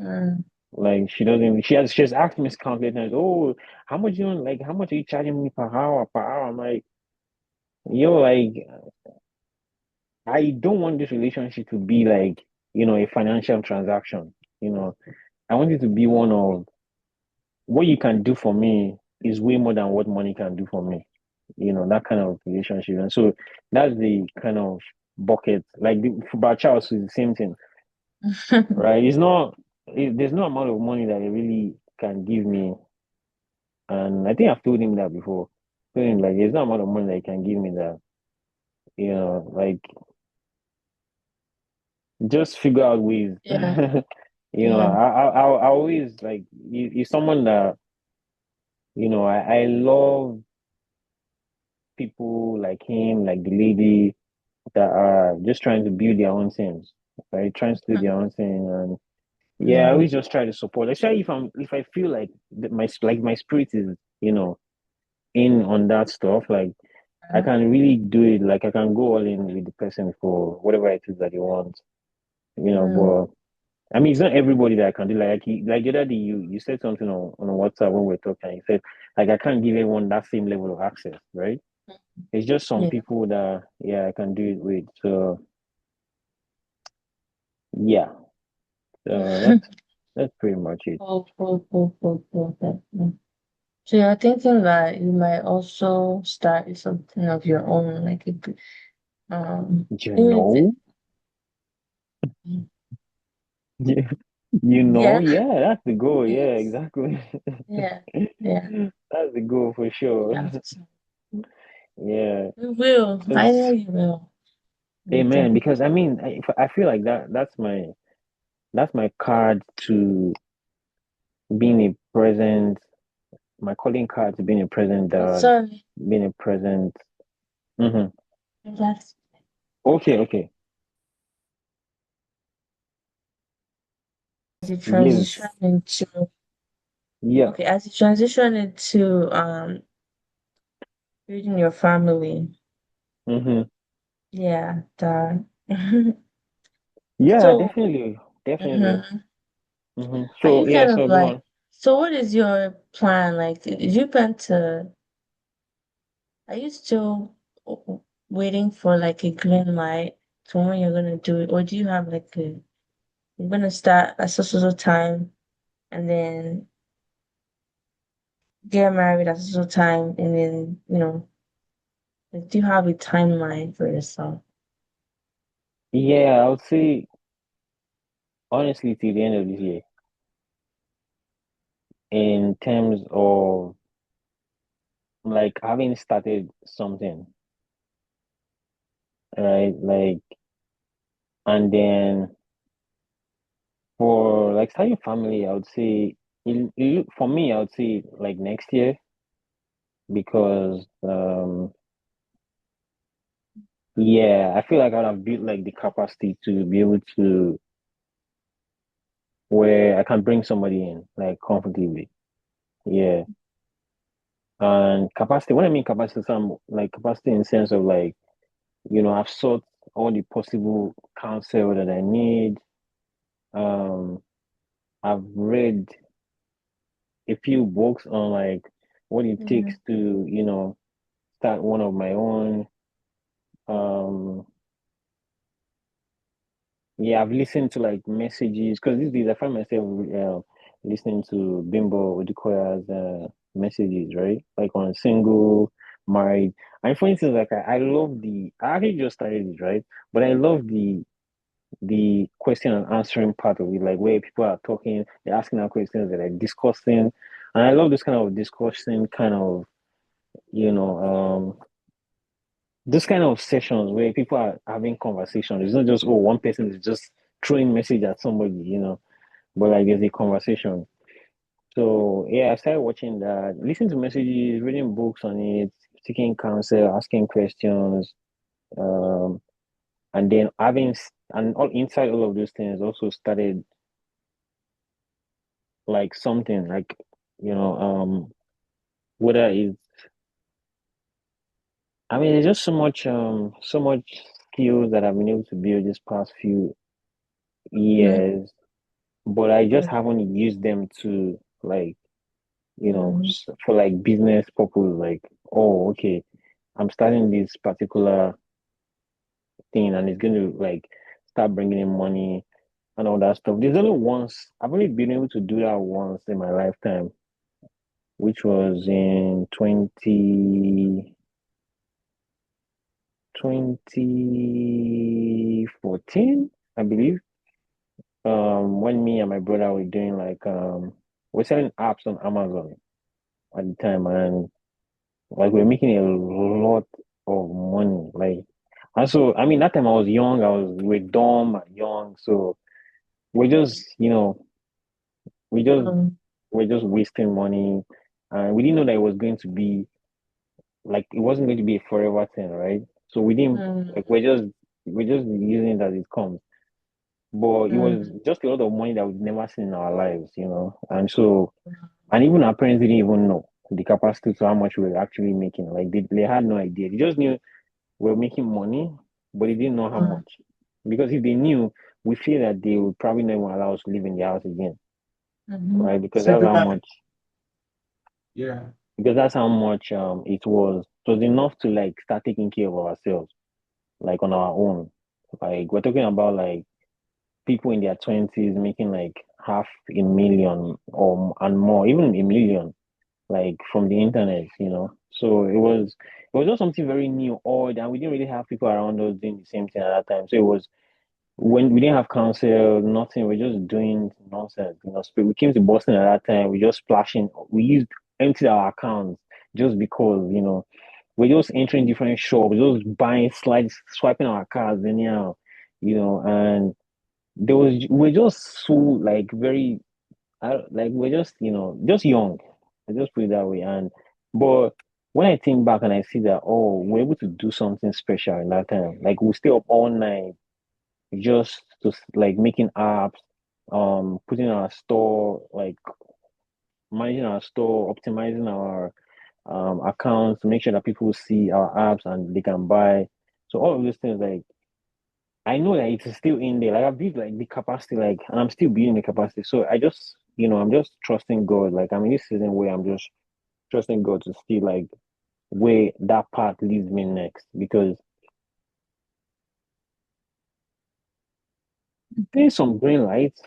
Mm, Like she doesn't. She has asked me countless times. Oh, how much are you charging me per hour? Per hour? I'm like, like I don't want this relationship to be like a financial transaction. You know, I want it to be one of what you can do for me is way more than what money can do for me. That kind of relationship. And so that's the kind of bucket. Like for Charles is the same thing, right? There's no amount of money that he really can give me. And I think I've told him that before. Told him like there's no amount of money that he can give me that, like just figure out ways. yeah, I, yeah. I always like he's someone that, I love people like him, like the lady that are just trying to build their own things, right? Trying to do their own thing, and yeah, I Yeah. always just try to support. Especially if I feel like my spirit is, in on that stuff. Like I can really do it. Like I can go all in with the person for whatever it is that you want, Mm, But I mean, it's not everybody that I can do. Like the other day, you said something on WhatsApp when we were talking. You said like I can't give everyone that same level of access, right? It's just some yeah. people that yeah I can do it with. So yeah, so that's pretty much it. Cool, cool, cool, cool, cool. Definitely. So you're thinking that you might also start something of your own, like You even if know, yeah, yeah, yeah, that's the goal. Yeah, yes, exactly. yeah, yeah. That's the goal for sure. Yeah. So Yeah, you will. I know because you will. You amen. definitely. Because I mean, I feel like that's my card to being a present. My calling card to being a present Oh, dad, sorry. being a present. Hmm. That's Okay, okay. as you Yes. transition into Yeah. okay, as you transition into building your family. Hmm. Yeah, that. Yeah, So, definitely. Definitely. mhm. Are So you yeah, kind of so go like, on. so what is your plan? Like, did you plan to, are you still waiting for like a green light to when you're gonna do it? Or do you have like you're gonna start at such a time and then get married at such a time and then, like, do you have a timeline for yourself? Yeah, I would say honestly till the end of this year, in terms of like having started something, right? Like and then for like starting family, I would say for me, I would say like next year because yeah, I feel like I'd have built like the capacity to be able to where I can bring somebody in like comfortably. Yeah. And capacity, when I mean capacity, some like capacity in the sense of like, I've sought all the possible counsel that I need. Um, I've read a few books on like what it takes Mm-hmm. to, start one of my own. Um, Yeah, I've listened to like messages because these days I find myself listening to Bimbo Odukoya's messages, right? Like on single, married. And for instance, like I love I actually just started it, right? But I love the question and answering part of it, like where people are talking, they're asking our questions, they're like discussing. And I love this kind of discussion kind of, you know, this kind of sessions where people are having conversations. It's not just, oh, one person is just throwing message at somebody, but like there's a conversation. So yeah, I started watching that, listening to messages, reading books on it, seeking counsel, asking questions, um, and then and all inside all of those things also started like something like you know, whether it's, I mean, there's just so much skills that I've been able to build this past few Mm, years, but I just mm, haven't used them to like, mm, for like business purpose. Like, oh, okay, I'm starting this particular thing, and it's going to like start bringing in money and all that stuff. There's only once I've only been able to do that once in my lifetime, which was in 2014, I believe. When me and my brother were doing like we're selling apps on Amazon at the time, and like we're making a lot of money. Like, and so I mean that time I was young, we're dumb and young, so we're just we just mm, we're just wasting money, and we didn't know that it was going to be like it wasn't going to be a forever thing, right? So we didn't like mm, we're just using it as it comes. But it was mm, just a lot of money that we've never seen in our lives. And so, and even our parents didn't even know the capacity to how much we were actually making. Like they had no idea. They just knew we were making money, but they didn't know how mm. much. Because if they knew, we fear that they would probably not even allow us to live in the house again, Mhm. right? So yeah. Because that's how much it was. It was enough to like start taking care of ourselves, like on our own. Like we're talking about like people in their 20s making like half a million or and more, even a million, like from the internet. So it was just something very new, odd, and we didn't really have people around us doing the same thing at that time. So it was when we didn't have counsel, nothing, we're just doing nonsense. So we came to Boston at that time, we just splashing, we used emptied our accounts just because, we're just entering different shops, just buying slides, swiping our cards anyhow, and we're just so like very like we're just young. I just put it that way. And but when I think back and I see that we're able to do something special in that time. Like we stay up all night just to like making apps, putting our store, like managing our store, optimizing our accounts to make sure that people see our apps and they can buy. So all of those things like I know that it's still in there. Like I've built like the capacity, like, and I'm still building the capacity. So I'm just trusting God. Like I'm in this season where I'm just trusting God to see like where that path leads me next. Because there's some green lights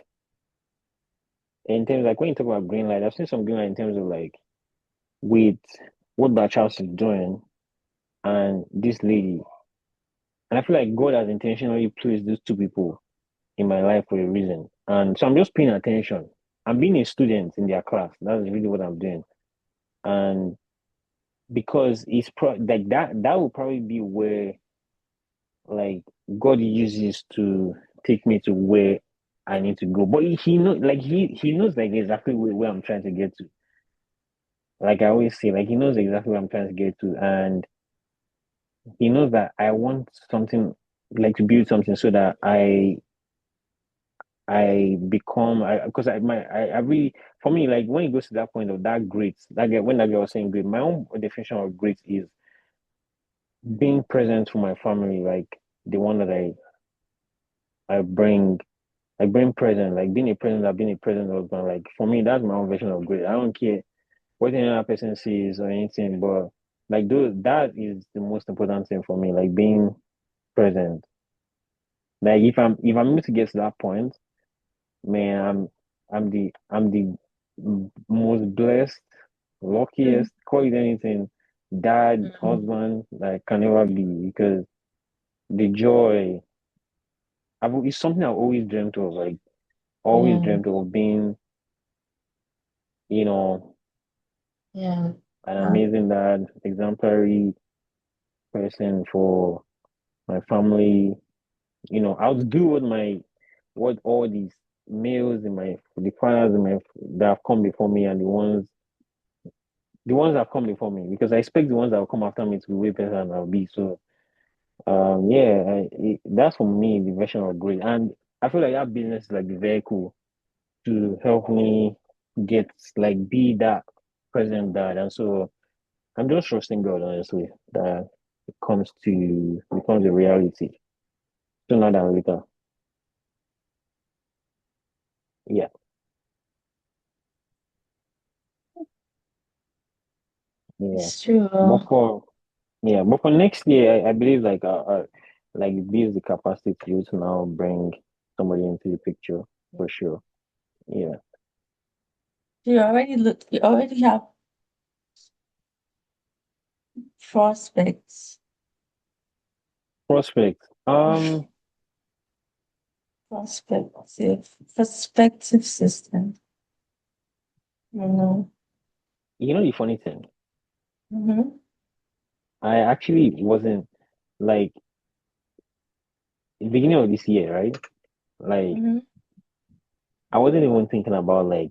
in terms like when you talk about green light, I've seen some green light in terms of like with what Brad Charles is doing and this lady. And I feel like God has intentionally placed these two people in my life for a reason. And so I'm just paying attention. I'm being a student in their class. That's really what I'm doing. And because like that will probably be where like God uses to take me to where I need to go. But he knows like he knows like exactly where I'm trying to get to. Like I always say, like he knows exactly where I'm trying to get to, and he knows that I want something like to build something so that I become I because I really for me like when it goes to that point of that great that girl when that girl was saying great, my own definition of great is being present for my family, like the one that I bring, like being present, like being a present, like being a present husband. Like for me, that's my own version of great. I don't care what any other person sees or anything, but like that is the most important thing for me, like being present. Like if I'm able to get to that point, man, I'm the most blessed, Mm, luckiest, call it anything, dad, mm, husband that can ever be because the joy it's something I've always dreamt of, like always yeah, dreamt of being, you know, yeah. an Uh, amazing dad, exemplary person for my family. I'll do what all these males in the fathers in my that have come before me and the ones that have come before me because I expect the ones that will come after me to be way better than I'll be. So yeah, that's for me the version of great, and I feel like that business is like the vehicle to help me. get like be that present dad. And so I'm just trusting God, honestly, that becomes a reality sooner than later. Yeah. Yeah. It's true. But for but for next year, I believe like this is the capacity to you to now bring somebody into the picture for sure. Yeah. You already have prospects. Prospect. Perspective system. You know. You know the funny thing, Mm-hmm. I actually wasn't like the beginning of this year, right? Like Mm-hmm. I wasn't even thinking about like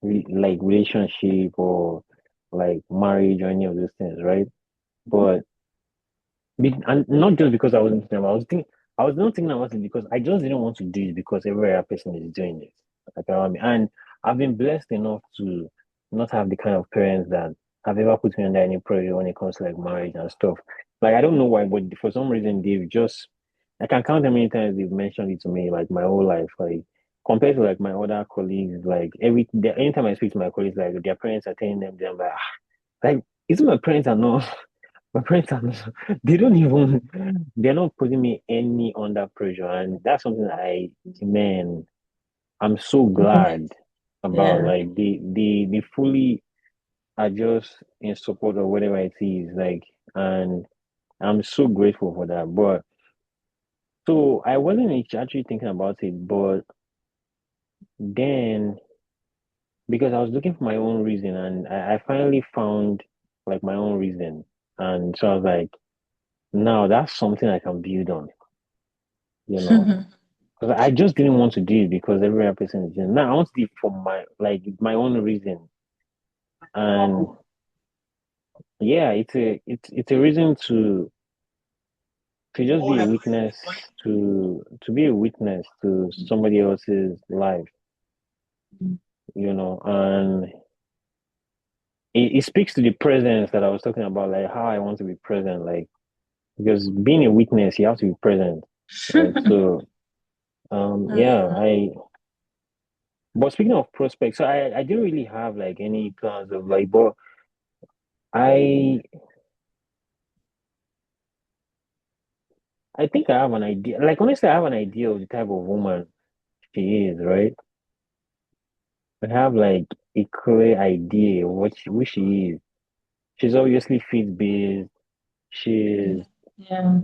relationship or like marriage or any of those things, right? But and not just because I wasn't thinking about, I was not thinking about it because I just didn't want to do it because every other person is doing it, like around me. And I've been blessed enough to not have the kind of parents that have ever put me under any pressure when it comes to like marriage and stuff. Like I don't know why, but for some reason they've just I can count how many times they've mentioned it to me like my whole life. Like compared to like my other colleagues, like anytime I speak to my colleagues, like their parents are telling them, they're like, it's my parents are not my parents are not, they don't even, they're not putting me any under pressure. And that's something man, I'm so Yes. glad about. Yeah. Like, they fully are just in support of whatever it is. Like, and I'm so grateful for that. But, so I wasn't actually thinking about it, but then, because I was looking for my own reason and I finally found like my own reason. And so I was like, now that's something I can build on, you know. Because I just didn't want to do it because every other person is doing it. Now I want to do it for my own reason. And yeah, it's a reason to just be a witness to be a witness to somebody else's life, and it speaks to the presence that I was talking about, like how I want to be present, like because being a witness, you have to be present, right? So yeah, Mm. but speaking of prospects, so I didn't really have like any plans of like, but I I think I have an idea. Like honestly, I have an idea of the type of woman she is, right? I have like a clear idea of who she is. She's obviously fit based. She's Yeah.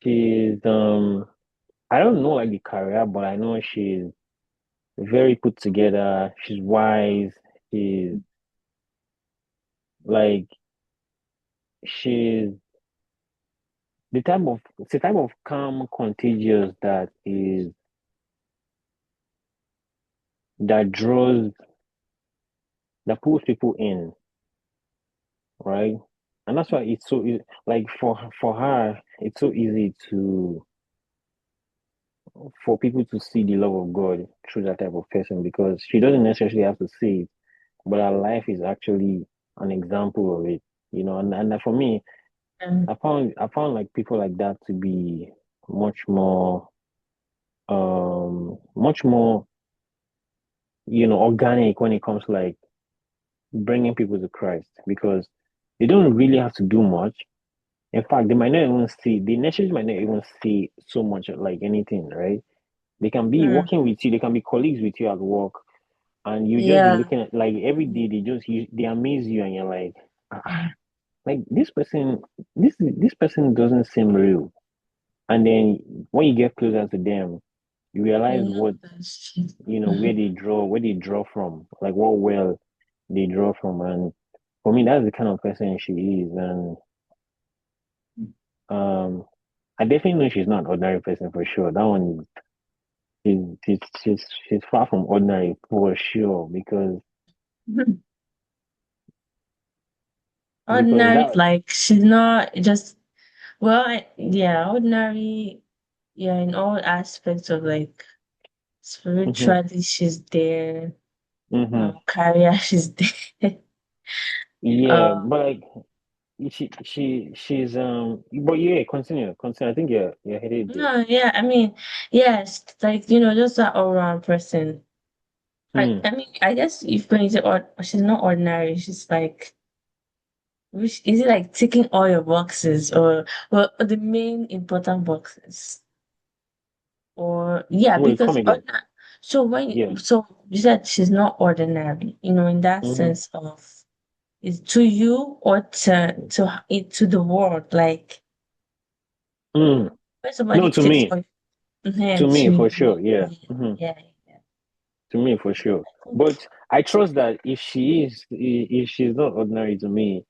she's I don't know like the career, but I know she's very put together. She's wise. She's like she's it's the type of calm, contagious that draws that pulls people in, right? And that's why it's so like for her, it's so easy to for people to see the love of God through that type of person because she doesn't necessarily have to see it, but her life is actually an example of it, And for me, Yeah. I found like people like that to be much more, much more, organic when it comes to like bringing people to Christ because they don't really have to do much. In fact, they necessarily might not even see so much like anything, right? They can be Mm. working with you, they can be colleagues with you at work, and you just be Yeah. looking at like every day they amaze you, and you're like, like this person doesn't seem real. And then when you get closer to them, you realize You know what that's true. where they draw from, like what well they draw from, and for me, that's the kind of person she is, and um. I definitely know she's not an ordinary person for sure. That one she's far from ordinary for sure because Ordinary, that like she's not just yeah, ordinary, yeah, in all aspects of like Spiritually, she's there. Mm-hmm. Career, she's there. Yeah, Um, but like she's but yeah, continue. I think you're headed there. no, yeah, I mean, yes, like just that all-round person. Hmm. I mean, I guess if when you say she's not ordinary, she's like, which is it like ticking all your boxes or well the main important boxes? Or yeah, Wait, come because again. so when Yeah. so you said she's not ordinary, in that Mm-hmm. sense of is to you or to the world, like Mm. when somebody No, to takes me. all To me, to for you, sure. Yeah. yeah, Mm-hmm. yeah, yeah. To me, for sure. I think But I trust that if she's not ordinary to me,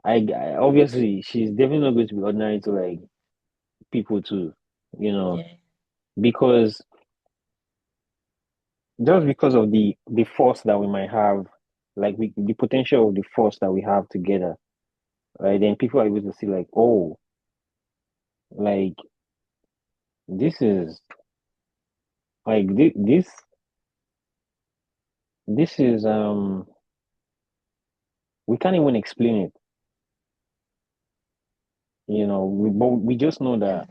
obviously she's definitely not going to be ordinary to like people too, you know, yeah, because just because of the force that we might have, like the potential of the force that we have together, right? Then people are able to see like, oh, like this is like this is we can't even explain it, but we just know yeah, that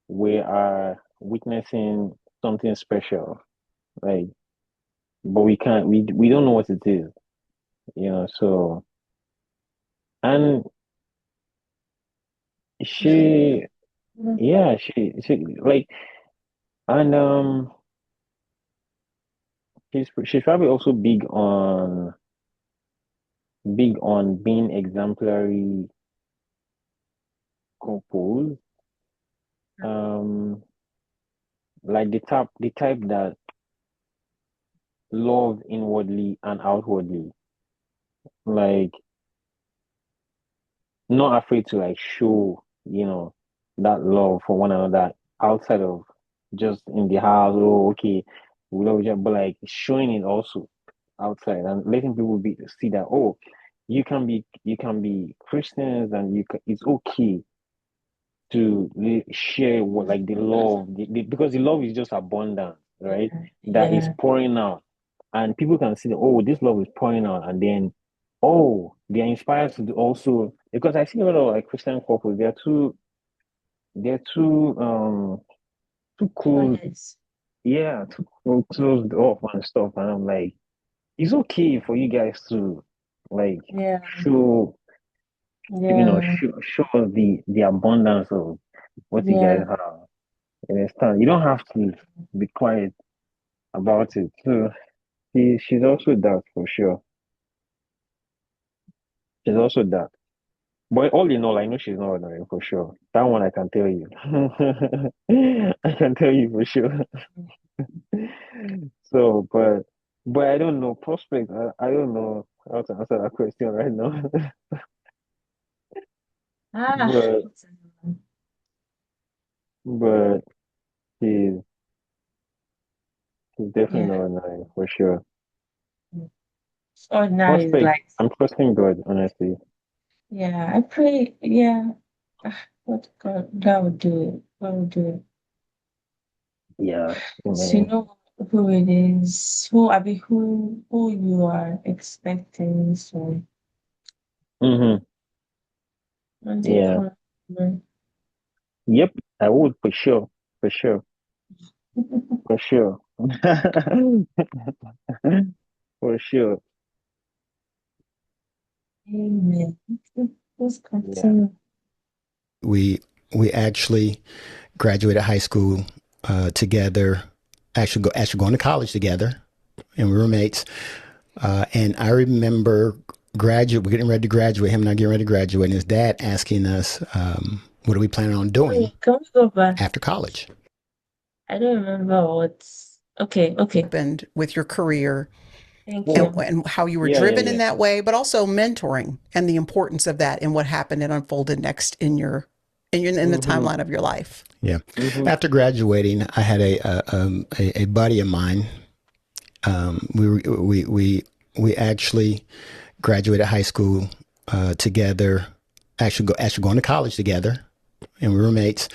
we are witnessing something special, like, but we don't know what it is, so and she yeah. yeah she like and she's probably also big on being exemplary couple, um like the type that love inwardly and outwardly, like not afraid to like show, that love for one another outside of just in the house. Oh, okay, we love each other, but like showing it also outside and letting people see that, oh, you can be Christians and it's okay to share what like the love because the love is just abundant, right? Yeah, That is yeah, pouring out, and people can see that, oh, this love is pouring out, and then oh, they are inspired to do also, because I see a lot of like Christian couples, they're too close, honest. yeah, too closed off and stuff, and I'm like, it's okay for you guys to like Yeah, show yeah, show us the abundance of what you guys yeah, have. You understand? You don't have to be quiet about it. So she's also that for sure. She's also that. But all in all, I know she's not ordinary for sure. That one I can tell you. I can tell you for sure. So, but I don't know prospect. I don't know how to answer that question right now. ah, But but she's she's definitely not yeah. ordinary for sure. Ordinary is Prospect. like, I'm trusting God, honestly. yeah, I pray, yeah. What God would do it. God would do it. Yeah, So you amen. know who it is, who you are expecting. So Mm-hmm. when they Yeah. come, mm, Yep, I would for sure. For sure. For sure. For sure. amen. Let's Yeah. continue. We actually graduated high school together. Actually going to college together, and we were roommates. And I remember we're getting ready to graduate. Him and I getting ready to graduate, and his dad asking us, "What are we planning on doing Wait, can we go back? after college?" I don't remember what's okay, okay. Happened with your career Thank Well, you. and how you were yeah, yeah, driven in yeah. that way, but also mentoring and the importance of that and what happened and unfolded next in the Mm-hmm. timeline of your life. Yeah. Mm-hmm. After graduating, I had a buddy of mine. We actually graduated high school together. Actually going to college together, and we were roommates.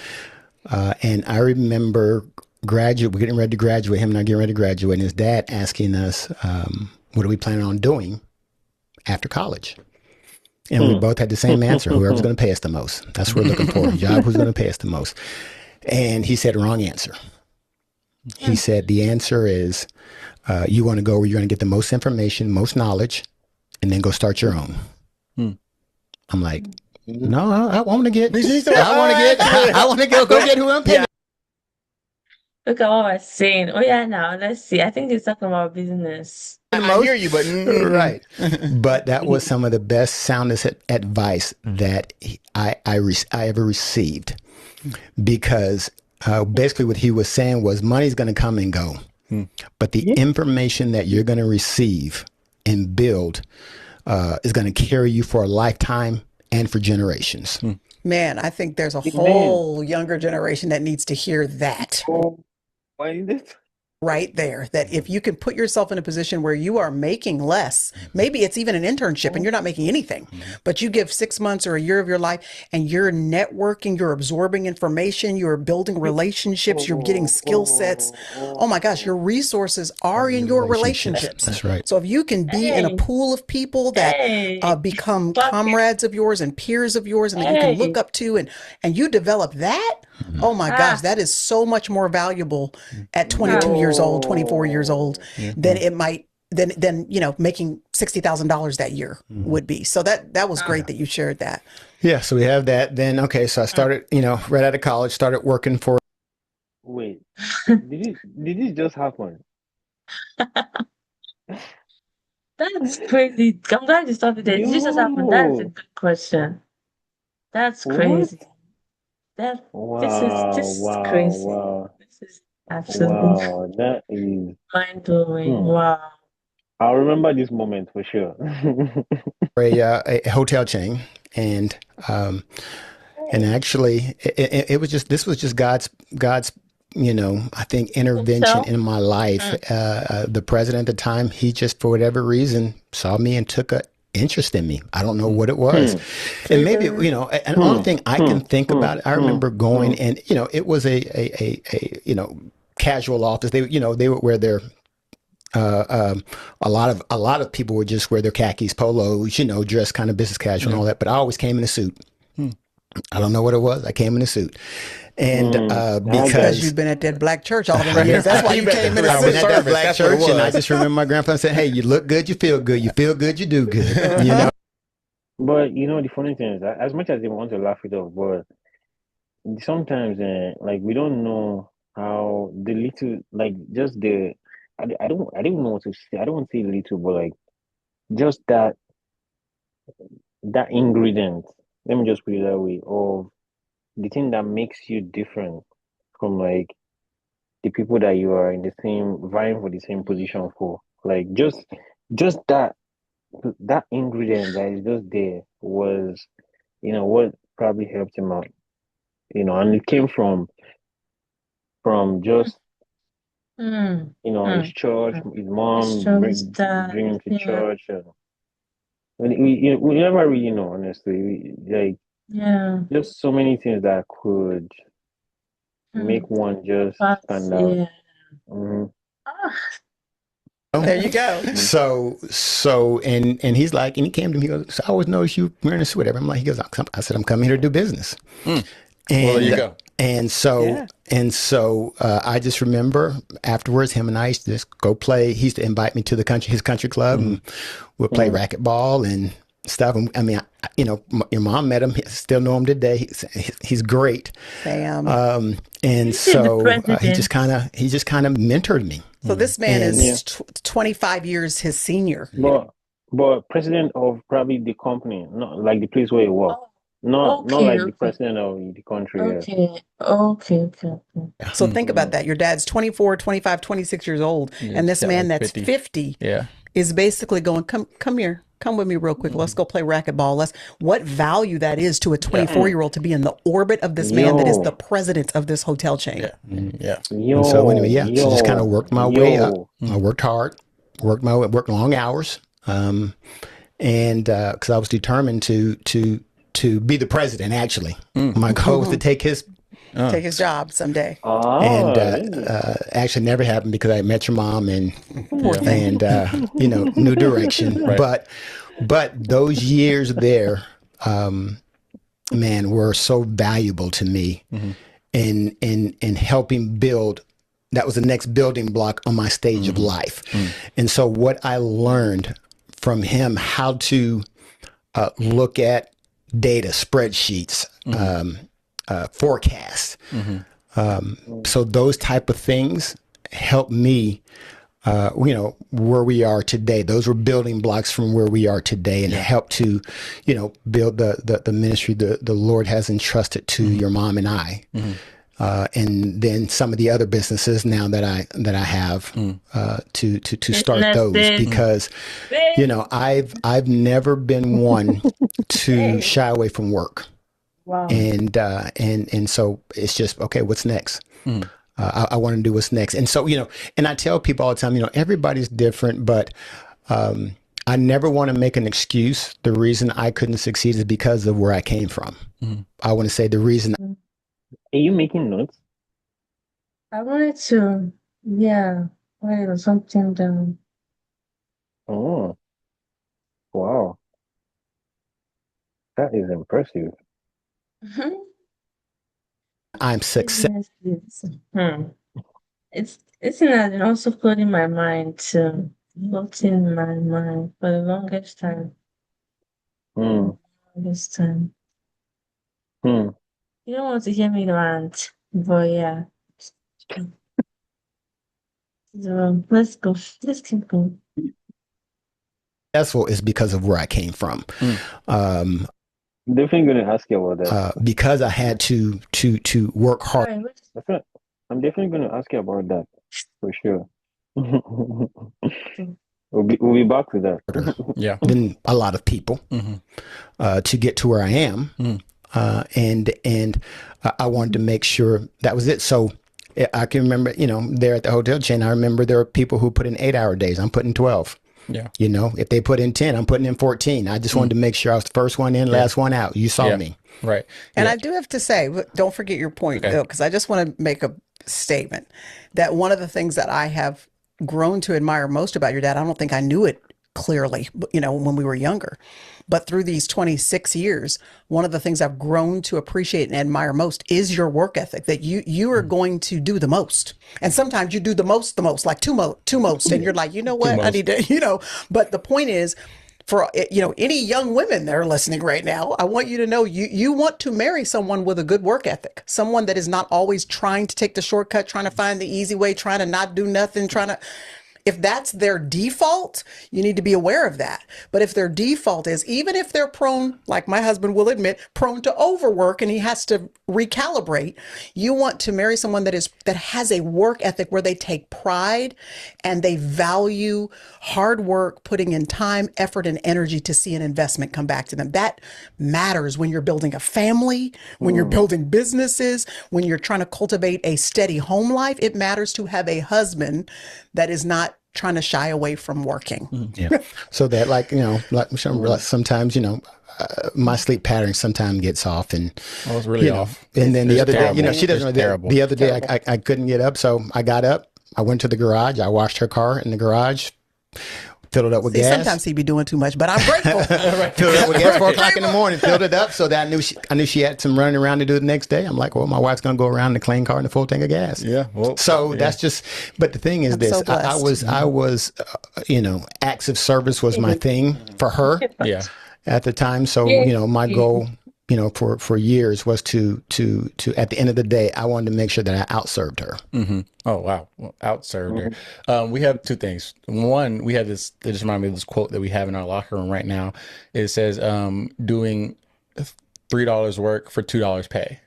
And I remember graduate. We're getting ready to graduate. Him and I getting ready to graduate. And his dad asking us, what are we planning on doing after college? And we both had the same answer. Whoever's going to pay us the most. That's what we're looking for. A job who's going to pay us the most. And he said, wrong answer. He said, the answer is, you want to go where you're going to get the most information, most knowledge, and then go start your own. I'm like, no, I want to get, I want to go get who I'm paying. Look at what I was saying. Oh yeah, now let's see. I think he's talking about business. I hear you, but Right. But that was some of the best soundest advice that I ever received, because basically what he was saying was money's going to come and go, but the information that you're going to receive and build is going to carry you for a lifetime and for generations. Man, I think there's a whole younger generation that needs to hear that. Why is this? Right there, that if you can put yourself in a position where you are making less, maybe it's even an internship and you're not making anything, but you give 6 months or a year of your life and you're networking, you're absorbing information, you're building relationships, you're getting skill sets. Oh my gosh, your resources are in your relationships. That's right. So if you can be in a pool of people that become comrades of yours and peers of yours and that you can look up to, and you develop that, oh my gosh, that is so much more valuable at 22 years old, 24 years old, than it might, than making $60,000 that year would be. So that was great that you shared that. Yeah. So we have that. Then, okay. So I started, right out of college, started working for. Wait, did this just happen? That's crazy. I'm glad you started there. Did this just happen? That's a good question. That's crazy. This is crazy. Wow. This is absolutely That is mind blowing. Wow. I'll remember this moment for sure. a hotel chain, and actually it was just, this was just God's I think intervention in my life. The president at the time, he just for whatever reason saw me and took a interest in me. I don't know what it was. And maybe, and only thing I can think about it, I remember going and, it was a casual office. They would wear their, a lot of people would just wear their khakis, polos, dress kind of business casual and all that. But I always came in a suit. I don't know what it was. I came in a suit. And because you've been at that black church all the years, that's why you came in a I've suit. been at that black church, and I just remember my grandfather saying, "Hey, you look good, you feel good. You feel good, you do good." But the funny thing is, as much as they want to laugh it off, but sometimes, we don't know how the little, just the, I don't know what to say. I don't want to say little, but just that ingredient. Let me just put it that way, of the thing that makes you different from the people that you are in the same vying for the same position for. Just that ingredient that is just there was, what probably helped him out. And it came from just his church, his mom bring him to church, and we never really know, honestly. Just so many things that could make one just stand out. There you go. So, and he's like, and he came to me, he goes, "So I always noticed you wearing a suit, whatever." I'm like, I said, "I'm coming here to do business." And, well, there you go. And so, I just remember afterwards, him and I used to just go play. He used to invite me to his country club, and we'll play racquetball and stuff. And I mean, your mom met him. I still know him today. He's great. Damn. And so he just kind of mentored me. So this man is 25 years his senior. But president of probably the company, not like the place where he works. Not like the president of the country. Okay. So think about that. Your dad's 24, 25, 26 years old. And this man that's 50 is basically going, come here. Come with me real quick. Let's go play racquetball. What value that is to a 24-year-old to be in the orbit of this man that is the president of this hotel chain. And so anyway, so just kind of worked my way up. I worked hard, worked long hours. And because I was determined to be the president, actually. My goal was to take his take his job someday. And Oh, really? actually never happened because I met your mom and Yeah. new direction. Right. But those years there, man, were so valuable to me in helping build. That was the next building block on my stage of life. And so what I learned from him, how to look at data, spreadsheets, forecasts. So those type of things help me, where we are today. Those were building blocks from where we are today, and help to, build the ministry the Lord has entrusted to your mom and I. And then some of the other businesses now that I have to start those, because I've never been one to shy away from work. Wow. And so it's just, okay, what's next? I want to do what's next. And so, and I tell people all the time, everybody's different, but I never want to make an excuse. The reason I couldn't succeed is because of where I came from. I want to say the reason. Are you making notes? I wanted to, write something down. Oh, wow. That is impressive. I'm successful. It's not also flooding my mind to floating my mind for the longest time. Longest time. You don't want to hear me rant, but yeah. So let's go. Let's keep going. Successful is because of where I came from. I'm definitely going to ask you about that. Because I had to work hard. Alright, I'm definitely going to ask you about that for sure. We'll be back to that. Than a lot of people to get to where I am. And I wanted to make sure that was it. So I can remember, there at the hotel chain, I remember there were people who put in 8-hour days. I'm putting 12. Yeah. If they put in 10, I'm putting in 14. I just wanted to make sure I was the first one in, last one out. You saw me. Right. And I do have to say, don't forget your point, though, because I just want to make a statement that one of the things that I have grown to admire most about your dad, I don't think I knew it clearly, when we were younger. But through these 26 years, one of the things I've grown to appreciate and admire most is your work ethic, that you are going to do the most. And sometimes you do the most, like two most. And you're like, you know what, I need to, but the point is, for, any young women that are listening right now, I want you to know you want to marry someone with a good work ethic, someone that is not always trying to take the shortcut, trying to find the easy way, trying to not do nothing, if that's their default, you need to be aware of that. But if their default is, even if they're prone, like my husband will admit, prone to overwork and he has to recalibrate, you want to marry someone that has a work ethic where they take pride and they value hard work, putting in time, effort, and energy to see an investment come back to them. That matters when you're building a family, when you're building businesses, when you're trying to cultivate a steady home life. It matters to have a husband that is not trying to shy away from working. So that sometimes, my sleep pattern sometimes gets off, and I was really off. And then the other terrible. day, she doesn't know terrible. The other day I couldn't get up. So I got up, I went to the garage, I washed her car in the garage, filled it up with gas. Sometimes he'd be doing too much, but I'm grateful. Filled it up with gas 4 o'clock in the morning, filled it up so that I knew she had some running around to do the next day. I'm like, well, my wife's going to go around in a clean car and a full tank of gas. Yeah. Well, so that's just, but the thing is I'm this, so blessed. I was, acts of service was my thing for her at the time. So, my goal, for years was to at the end of the day, I wanted to make sure that I outserved her. Oh, wow. Well, outserved her. We have two things. One, we have this, it just reminded me of this quote that we have in our locker room right now. It says, doing $3 work for $2 pay.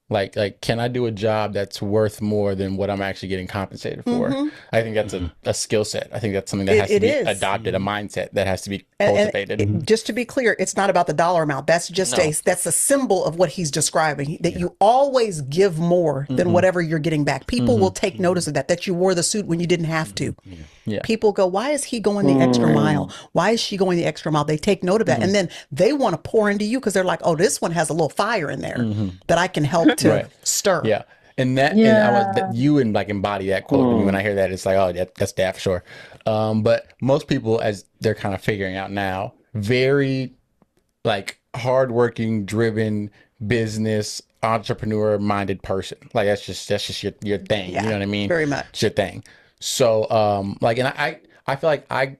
Like, can I do a job that's worth more than what I'm actually getting compensated for? I think that's a skill set. I think that's something that has to be adopted, a mindset that has to be cultivated. And just to be clear, it's not about the dollar amount. That's just that's a symbol of what he's describing, that you always give more than whatever you're getting back. People will take notice of that you wore the suit when you didn't have to. Yeah. people go, why is he going the extra mile? Why is she going the extra mile? They take note of that. And then they want to pour into you because they're like, oh, this one has a little fire in there that I can help to Right. stir. Yeah. And that, and I was, that you and like embody that quote to me when I hear that. It's like, oh, that's Dad for sure. But most people, as they're kind of figuring out now, very like hardworking, driven, business entrepreneur minded person. Like that's just your thing. Yeah, you know what I mean? very much. It's your thing. So like, and I feel like I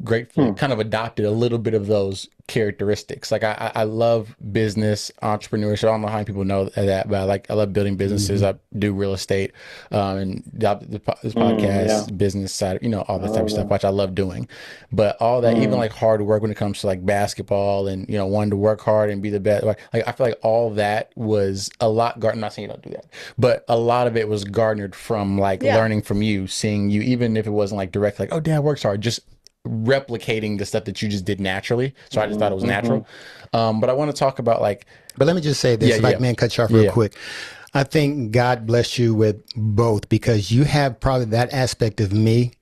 gratefully kind of adopted a little bit of those characteristics. Like I love business, entrepreneurship. I don't know how many people know that, but I love building businesses. I do real estate, and this podcast, business side, all that type of stuff, which I love doing. But all that, even like hard work when it comes to like basketball and, wanting to work hard and be the best. Like I feel like all that was a lot, I'm not saying you don't do that, but a lot of it was garnered from like learning from you, seeing you, even if it wasn't like direct, like, oh, Dad works hard, just replicating the stuff that you just did naturally. So I just thought it was natural. But I want to talk about like, But let me just say this, man, cut you off real quick. I think God blessed you with both because you have probably that aspect of me,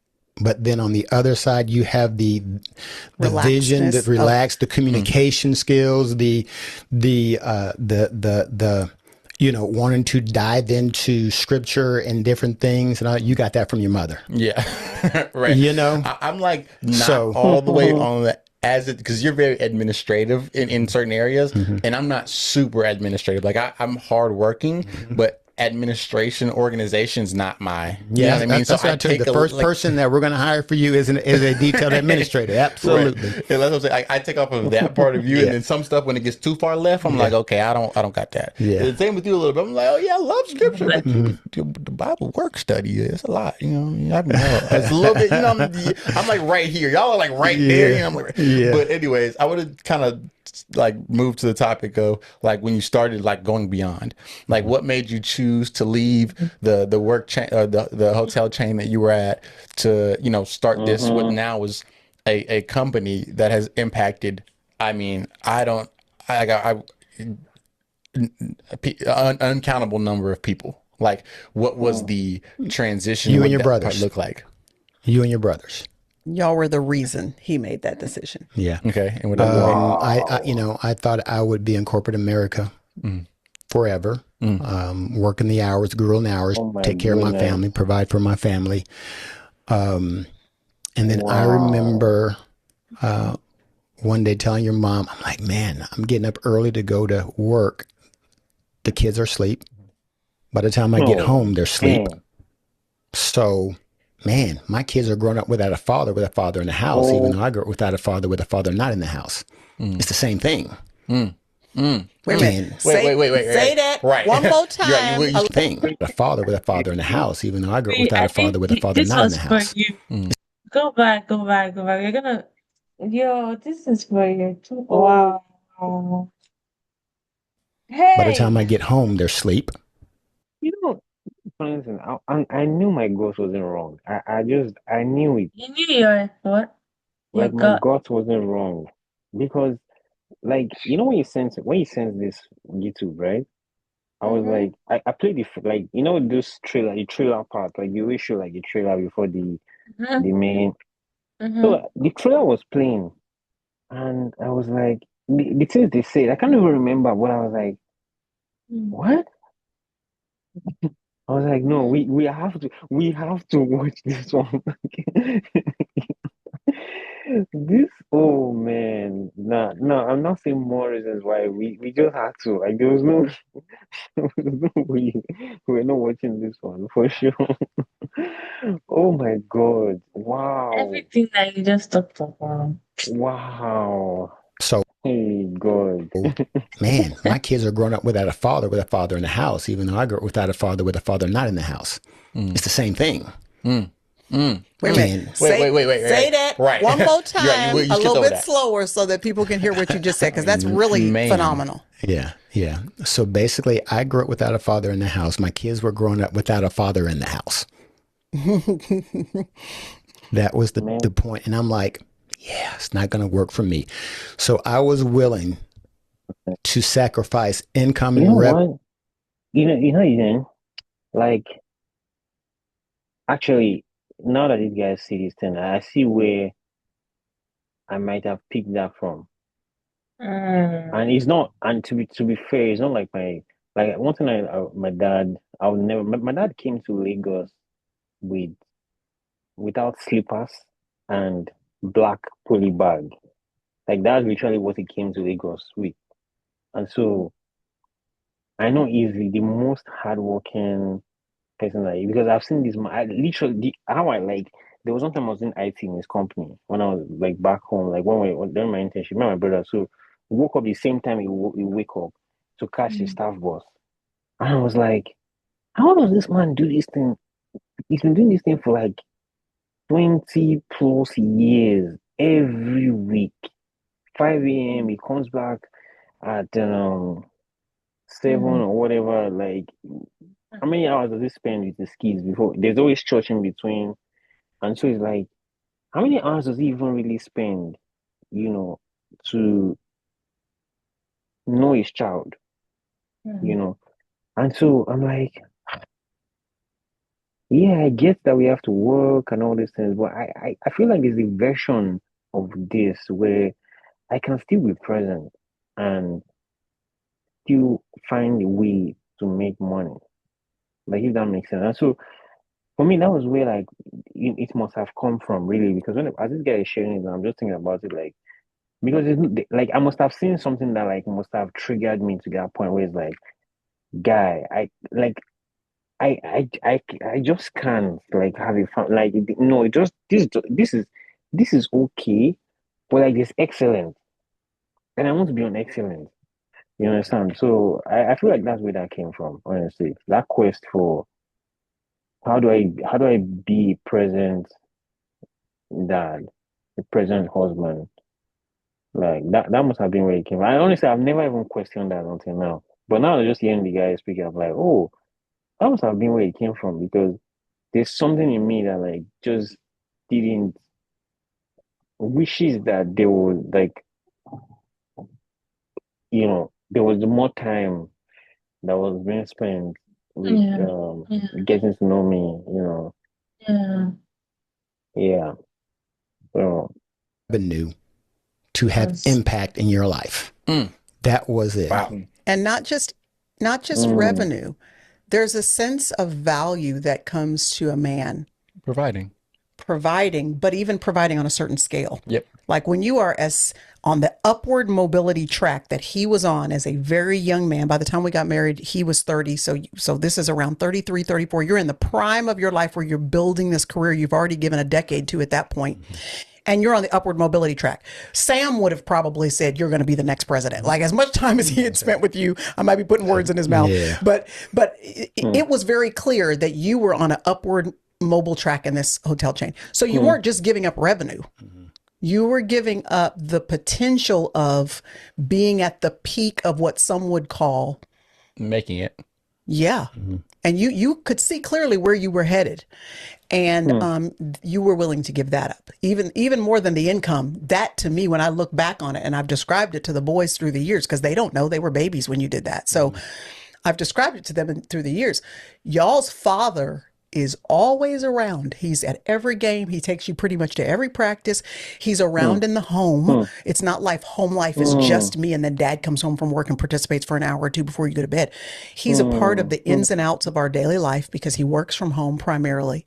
but then on the other side, you have the vision, the relaxed, the communication skills, the wanting to dive into scripture and different things. And you got that from your mother. Yeah. Right. I'm like not all the way on that because you're very administrative in certain areas and I'm not super administrative. Like I'm hardworking, but administration, organization's not my, you know what I mean? So I take the first person that we're going to hire for you is a detailed administrator. Absolutely. Right. And that's what I'm saying. I take off of that part of you, and then some stuff when it gets too far left, I'm like, okay, I don't got that. Yeah. The same with you a little bit. I'm like, oh yeah, I love scripture, but the Bible work study is a lot. I mean, it's a little bit. I'm like right here. Y'all are like right there. I'm like, but anyways, I would have kind of like moved to the topic of like when you started like going beyond, like what made you choose to leave the work chain or the hotel chain that you were at to start this what now is a company that has impacted, I mean, uncountable number of people. Like what was the transition? You and your brothers look like? You and your brothers. Y'all were the reason he made that decision. Yeah. Okay. And I thought I would be in corporate America forever, working the hours, grueling hours, take care of my family, provide for my family. And then I remember one day telling your mom, I'm like, man, I'm getting up early to go to work. The kids are asleep. By the time I get home, they're asleep. So, man, my kids are growing up without a father in the house, even though I grew up without a father not in the house. It's the same thing. Wait a minute. Wait. Say that one more time. A father in the house, even though I grew up without a father not in the house. Go back. You're gonna, this is for you too. Wow. Hey. By the time I get home, they're asleep. For instance, I knew my gut wasn't wrong. I knew it. You knew your what? Like my gut wasn't wrong because, like, when you sense this YouTube, right? I was like, I played the like this the trailer part, like you always show like the trailer before the main. So the trailer was playing, and I was like, the things they said, I can't even remember, but I was like, what? I was like, no, we have to watch this one. This, oh man, no, I'm not saying more reasons why we just had to. Like there was no, we're not watching this one for sure. Oh my God! Wow! Everything that you just talked about. Wow! So, hey God, man, my kids are growing up without a father in the house, even though I grew up without a father not in the house. It's the same thing. Wait a minute. Say that one more time, a little bit slower, so that people can hear what you just said, because that's really phenomenal. Yeah. So basically, I grew up without a father in the house. My kids were growing up without a father in the house. That was the point. And I'm like, yeah, it's not going to work for me. So I was willing to sacrifice income and revenue. Like, actually, now that these guys see this thing, I see where I might have picked that from. And it's not, and to be fair, it's not like like one thing my dad, I would never, my dad came to Lagos with without slippers and black poly bag. Like that's literally what he came to Lagos with. And so I know he's the most hardworking person that because I've seen this I literally how I like there was one time I was in IT in his company when I was like back home, like during my internship, me and my brother. So we woke up the same time he wake up to catch the staff bus. And I was like, how does this man do this thing? He's been doing this thing for like 20 plus years every week. 5 a.m. he comes back at 7 or whatever. Like how many hours does he spend with his kids before? There's always church in between. And so it's like, how many hours does he even really spend, to know his child, you know? And so I'm like, yeah, I get that we have to work and all these things, but I feel like there's a version of this where I can still be present and still find a way to make money. Like if that makes sense. And so for me, that was where like it must have come from, really, because as this guy is sharing it, I'm just thinking about it, like because it's like I must have seen something that like must have triggered me to that point where it's like, guy, I just can't like have a fun like no, it just this is okay, but like this excellent, and I want to be on excellent. You understand? So I feel like that's where that came from, honestly. That quest for how do I be present dad, a present husband. Like that must have been where it came from. I honestly I've never even questioned that until now. But now I'm just hearing the guy speaking, I'm like, oh, that must have been where it came from because there's something in me that like just didn't wishes that there was like, there was more time that was being spent with Yeah. Yeah. getting to know me, Yeah. yeah. So Avenue to have Yes. impact in your life. That was it. Wow. And not just revenue. There's a sense of value that comes to a man providing, but even providing on a certain scale. Yep. Like when you are as on the upward mobility track that he was on as a very young man, by the time we got married, he was 30. So this is around 33, 34. You're in the prime of your life where you're building this career you've already given a decade to at that point. And you're on the upward mobility track. Sam would have probably said, you're going to be the next president. Like as much time as he had spent with you, I might be putting words in his mouth, Yeah. but it was very clear that you were on an upward mobile track in this hotel chain. So you weren't just giving up revenue. You were giving up the potential of being at the peak of what some would call, Making it. yeah. And you could see clearly where you were headed. And you were willing to give that up, even more than the income. That to me, when I look back on it, and I've described it to the boys through the years, because they don't know, they were babies when you did that. So I've described it to them through the years. Y'all's father is always around. He's at every game. He takes you pretty much to every practice. He's around in the home. It's not home life is just me, and then dad comes home from work and participates for an hour or two before you go to bed. He's a part of the ins and outs of our daily life because he works from home primarily.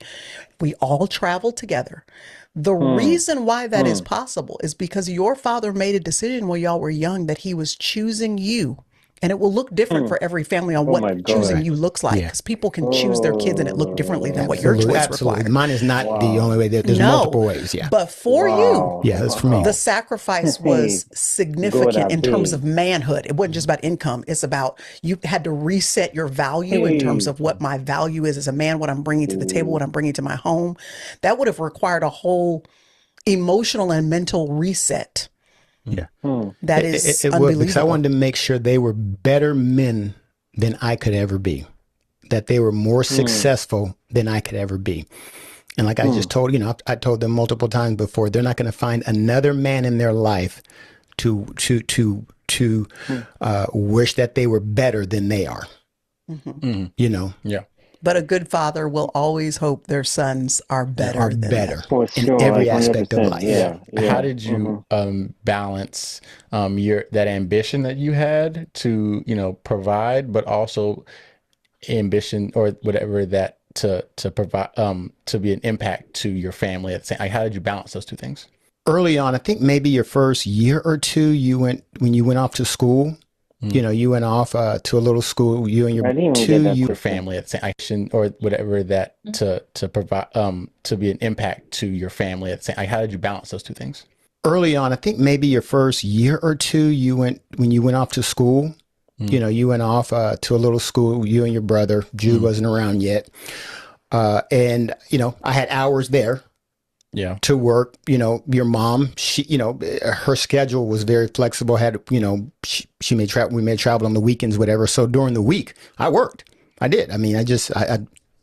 We all travel together. The reason why that is possible is because your father made a decision while y'all were young that he was choosing you. And it will look different for every family on my what choosing God. you looks like, Yeah. because people can choose their kids and it look differently than what your Absolutely. choice Absolutely. required. Mine is not the only way. There's multiple ways. Yeah. But for Wow. you, Yeah, that's for me. the sacrifice was God, significant I in terms beg. of manhood. It wasn't just about income. It's about you had to reset your value in terms of what my value is as a man, what I'm bringing to the table, what I'm bringing to my home. That would have required a whole emotional and mental reset. Yeah. That is It was because I unbelievable. wanted to make sure they were better men than I could ever be, that they were more successful than I could ever be. And like I just told, I told them multiple times before, they're not going to find another man in their life to wish that they were better than they are. Mm-hmm. You know, Yeah. But a good father will always hope their sons are better Are than better them. For in sure, every like aspect of 100%. life. Yeah, How yeah. did you Mm-hmm. balance your that ambition that you had to, provide, but also ambition or whatever that to provide to be an impact to your family at the same, like, how did you balance those two things? Early on, I think maybe your first year or two, when you went off to school, you went off to a little school, you and your I didn't even get two, that you Your question. family at the same action or whatever that to provide to be an impact to your family at the same, like, how did you balance those two things? early on, I think maybe your first year or two, when you went off to school, you went off to a little school, you and your brother. Jude wasn't around yet. And, I had hours there Yeah. to work. Your mom, her schedule was very flexible. She may travel, we may travel on the weekends, whatever. So during the week, I worked. I did. I mean,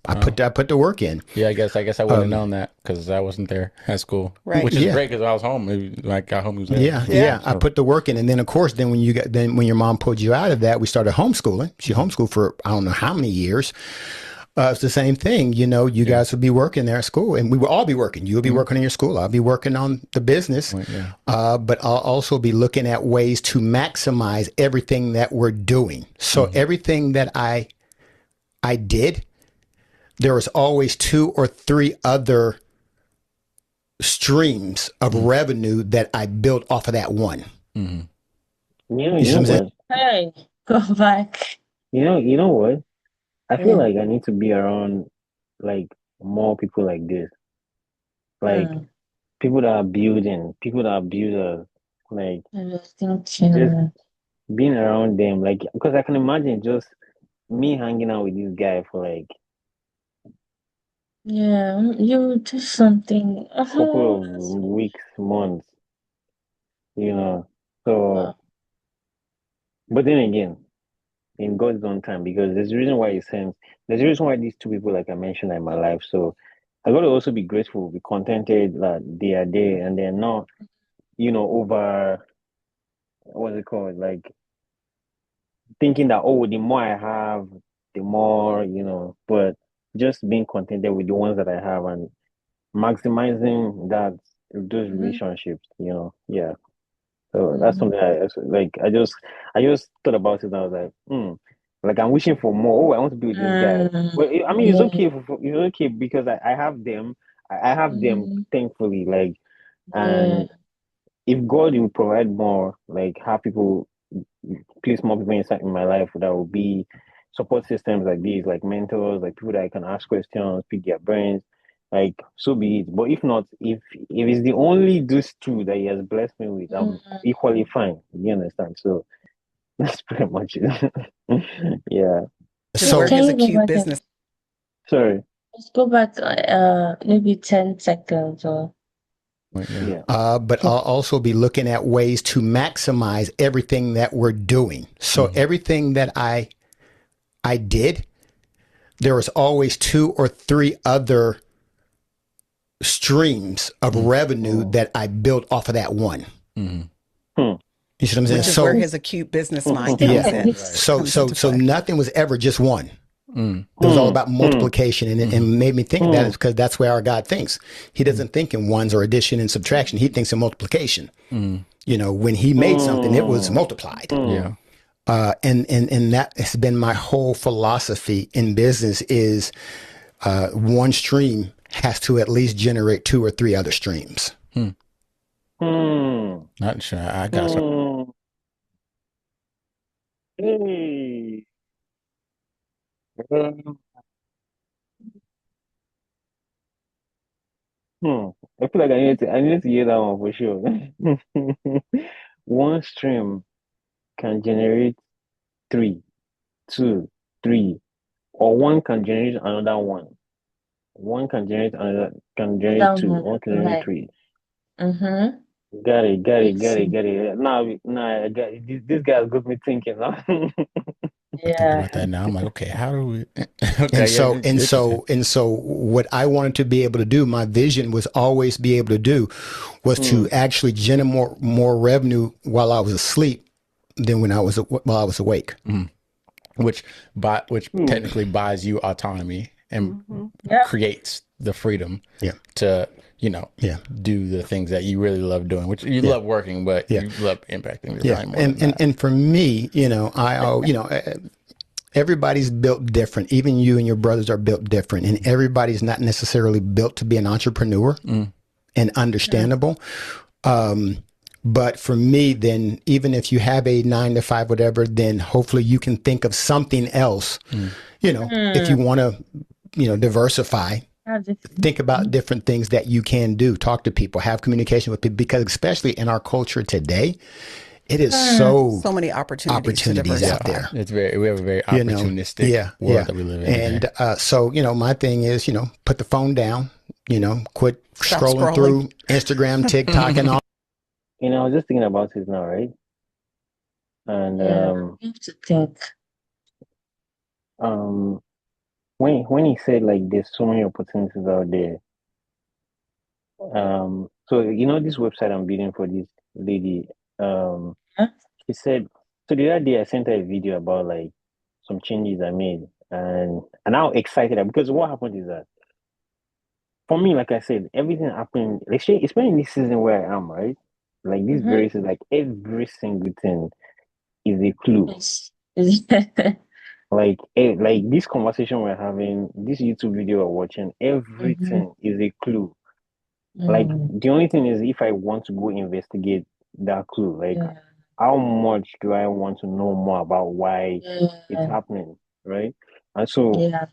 I put the work in. Yeah, I guess I wouldn't have known that because I wasn't there at school, Right. which is Yeah. great because I was home. When I got home, he was there. Yeah. I put the work in, and then of course, when your mom pulled you out of that, we started homeschooling. She homeschooled for I don't know how many years. It's the same thing. You guys would be working there at school, and we would all be working. You would be working in your school. I'll be working on the business, but I'll also be looking at ways to maximize everything that we're doing. So everything that I did, there was always 2 or 3 other streams of revenue that I built off of that one. You You see know what I'm saying? what? Hey, go back. You know what? I feel Yeah. like I need to be around like more people like this. Like Mm. people that are building, people that are builders. Like I was just thinking, being around them. Like because I can imagine just me hanging out with this guy for like yeah, you do something. a couple of weeks, months, you know. So, Wow. but then again, in God's own time, because there's a reason why He sends. There's a reason why these two people, like I mentioned, are in my life. So, I got to also be grateful, be contented that they are there, and they're not, over what's it called, like thinking that the more I have, the more, but just being contented with the ones that I have and maximizing those Mhm. relationships. Yeah. So that's Mhm. something I just thought about it and I was like, like I'm wishing for more. Oh, I want to be with this guy. But I mean, it's Yeah. okay. It's okay because I have them. I have them, Mhm. thankfully. Like, Yeah. and if God will provide more, like have people place more people inside in my life that will be support systems like these, like mentors, like people that I can ask questions, pick their brains, like so be it. But if not, if it's the only those two that he has blessed me with, I'm Mm. equally fine. You understand? So that's pretty much it. Yeah. His Can So, work can is a you go cute back business. Sorry. let's go back maybe 10 seconds or Yeah. Yeah. but I'll also be looking at ways to maximize everything that we're doing. So everything that I did, there was always 2 or 3 other streams of revenue Mm. that I built off of that one. Mhm. Hmm. You see what I'm saying? Which is where So his acute business mind yeah, comes in. so Comes so into so play. nothing was ever just one. Mm. It was all Hmm. about Hmm. multiplication, and it made me think that is because that's where our God thinks. He doesn't think in ones or addition and subtraction. He thinks in multiplication. Mm. When he made something, it was Hmm. multiplied. Hmm. Yeah. And that has been my whole philosophy in business is one stream has to at least generate 2 or 3 other streams. Hmm. Not sure. I got some. Hmm. Hey. Um, Hmm. I feel like I need to hear that one for sure. One stream can generate three, two, three, or one can generate another one. One can generate that two, one. one can generate Like, three. mm-hmm. Got it, got it, It's got it, got it. Now, I got it. This guy's got me thinking now. I'm thinking yeah. about that now. I'm like, okay, how do we? And Okay, yeah, so it's and interesting. so and so what I wanted to be able to do, my vision was always be able to do was Hmm. to actually generate more revenue while I was asleep than while I was awake. Mhm. which Hmm. technically buys you autonomy and Yeah. creates the freedom Yeah. to Yeah. do the things that you really love doing, which you Yeah. love working, but Yeah. you love impacting your Yeah. family more than that. And for me, everybody's built different. Even you and your brothers are built different, and everybody's not necessarily built to be an entrepreneur, and understandable. But for me, then even if you have a 9 to 5, whatever, then hopefully you can think of something else. If you want to, diversify, think about different things that you can do. Talk to people, have communication with people, because especially in our culture today, it is so many opportunities to opportunities out diversify. there. We have a very opportunistic world that we live in today. And so, my thing is, put the phone down, quit Stop scrolling scrolling. through Instagram, TikTok, and all. I was just thinking about it now, right? And Yeah. You have to think. when he said like there's so many opportunities out there, so this website I'm building for this lady, Huh? she said, so the other day I sent her a video about like some changes I made, and how excited because what happened is that for me, like I said, everything happened, like especially in this season where I am, right? Like this very season, like every single thing is a clue. Yes. Like this conversation we're having, this YouTube video we're watching, everything is a clue. Like the only thing is if I want to go investigate that clue, like Yeah. how much do I want to know more about why it's Yeah. happening, right? And so Yeah.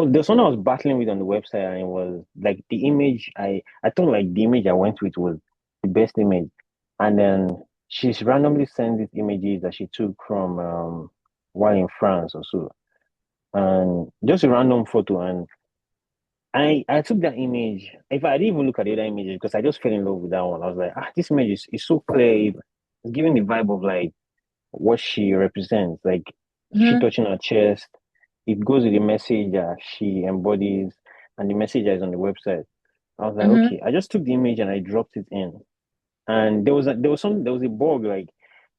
there's one I was battling with on the website, and it was like the image I thought like the image I went with was the best image, and then she's randomly sent these images that she took from while in France or so, and just a random photo, and I took that image. If I didn't even look at the other images because I just fell in love with that one. I was like, this image is so clear. It's giving the vibe of like what she represents, like she touching her chest. It goes with the message that she embodies and the message that is on the website. I was like, okay. I just took the image and I dropped it in. And there was a bug like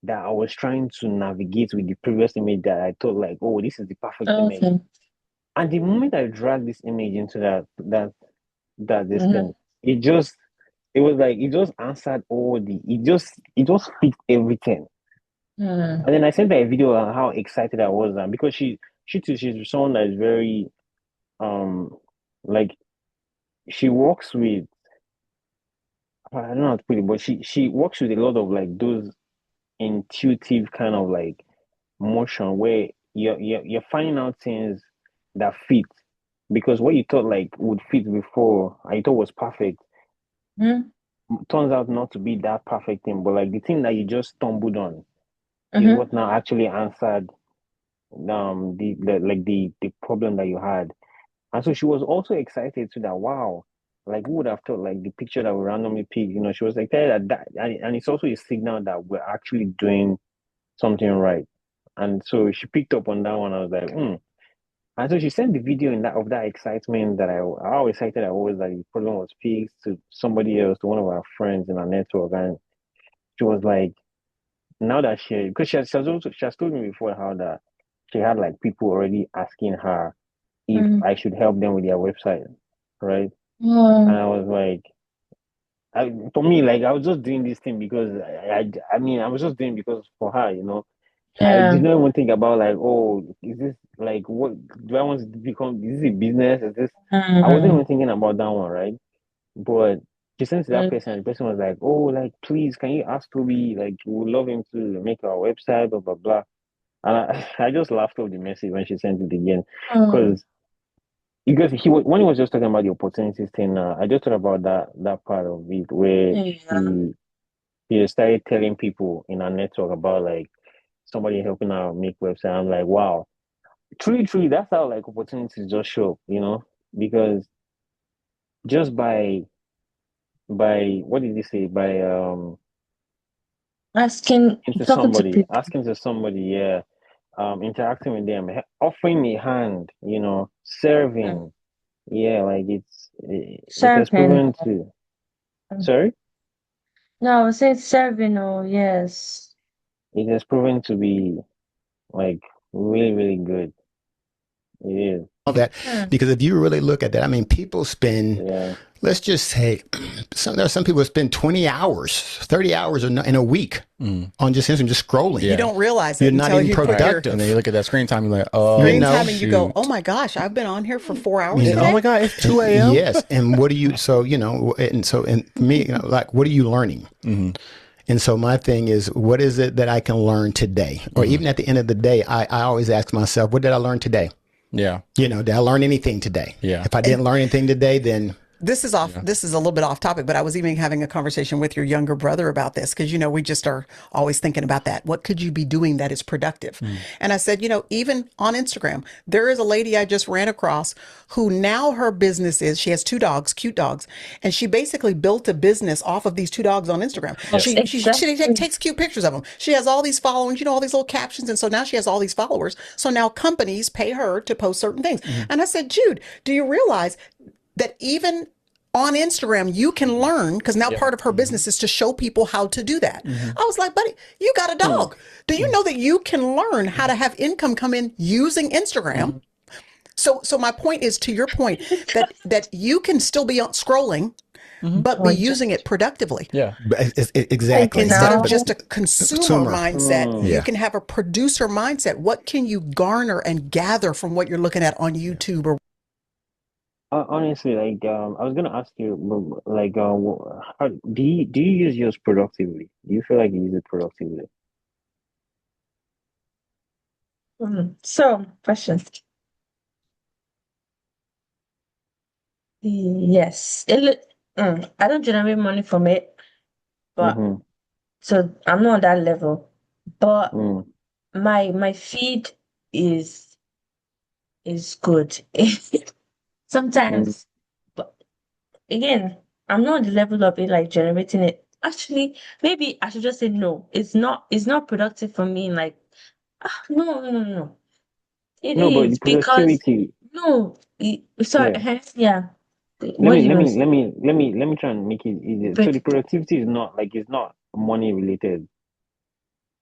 that I was trying to navigate with the previous image that I thought like, oh, this is the perfect image. Okay. And the moment I dragged this image into that this thing, it was like it just answered all it just fixed everything. And then I sent her a video on how excited I was, and because she's someone that is very like she works with, I don't know how to put it, but she works with a lot of like those intuitive kind of like motion where you're finding out things that fit, because what you thought like would fit before and you thought was perfect turns out not to be that perfect thing, but like the thing that you just stumbled on is what now actually answered the problem that you had. And so she was also excited to that. Wow, like who would have thought like the picture that we randomly picked, she was like that and it's also a signal that we're actually doing something right. And so she picked up on that one. I was like, hmm. And so she sent the video in that excitement that how excited I was that the problem was fixed to somebody else, to one of our friends in our network. And she was like, now that because she has told me before how that she had like people already asking her if I should help them with their website, right? And I was like, for me, like I was just doing this thing because I mean, I was just doing it because for her. I Yeah. did not even think about like, oh, is this like what do I want to become? Is this a business? Is this? I wasn't even thinking about that one, right? But she sent to that person, and the person was like, oh, like please, can you ask Toby? Like, we would love him to make our website, blah blah blah. And I just laughed off the message when she sent it again, because when he was just talking about the opportunities thing, I just thought about that part of it where Yeah. he started telling people in our network about like somebody helping out make website. I'm like, wow, truly, truly, that's how like opportunities just show up, because just by what did he say? By Asking, into talking to somebody, people. asking to somebody, yeah, interacting with them, offering a hand, serving, yeah, like it has Serving. proven to. Sorry, No, I would say serving. Oh, yes. it has proven to be Like really, really good. It is. All that, Hmm. because if you really look at that, I mean, people spend, Yeah. let's just say, there are some people spend 20 hours, 30 hours in a week on just Instagram, just scrolling. Yeah. You don't realize You're it not until even you put your productive. And then you look at that screen time, you're like, oh, screen You know, time and you go, shoot. oh my gosh, I've been on here for 4 hours You know, today. Oh my God, it's 2 a.m. Yes, and what do you? So and for me, like, what are you learning? And so my thing is, what is it that I can learn today? Or even at the end of the day, I always ask myself, what did I learn today? Yeah. Did I learn anything today? Yeah. If I didn't learn anything today, then This is this is a little bit off topic, but I was even having a conversation with your younger brother about this because, we just are always thinking about that. What could you be doing that is productive? And I said, even on Instagram, there is a lady I just ran across who now her business is, she has 2 dogs, cute dogs, and she basically built a business off of these 2 dogs on Instagram. Yes, She exactly. takes cute pictures of them. She has all these followings, all these little captions. And so now she has all these followers. So now companies pay her to post certain things. And I said, Jude, do you realize that even on Instagram, you can learn because now part of her business is to show people how to do that. I was like, buddy, you got a dog. Do you know that you can learn how to have income come in using Instagram? So my point is to your point that you can still be scrolling, but be Or using it productively. Yeah. exactly. Instead of Now- just a consumer Consumer. mindset, you Yeah. can have a producer mindset. What can you garner and gather from what you're looking at on YouTube or Honestly, like I was gonna ask you, like, how do you use yours productively? Do you feel like you use it productively? So, question. Yes. I don't generate money from it, but Mm-hmm. so I'm not on that level. But Mm. my feed is good. Mm. Sometimes, but again, I'm not on the level of it like generating it. Actually, maybe I should just say no. It's not productive for me. Like, no, no, no, no. It No, but the is because productivity. no. Sorry, Yeah. yeah. Let What do me you let want to me say? let me let me let me try and make it easier. So the Break. productivity is not like it's not money related.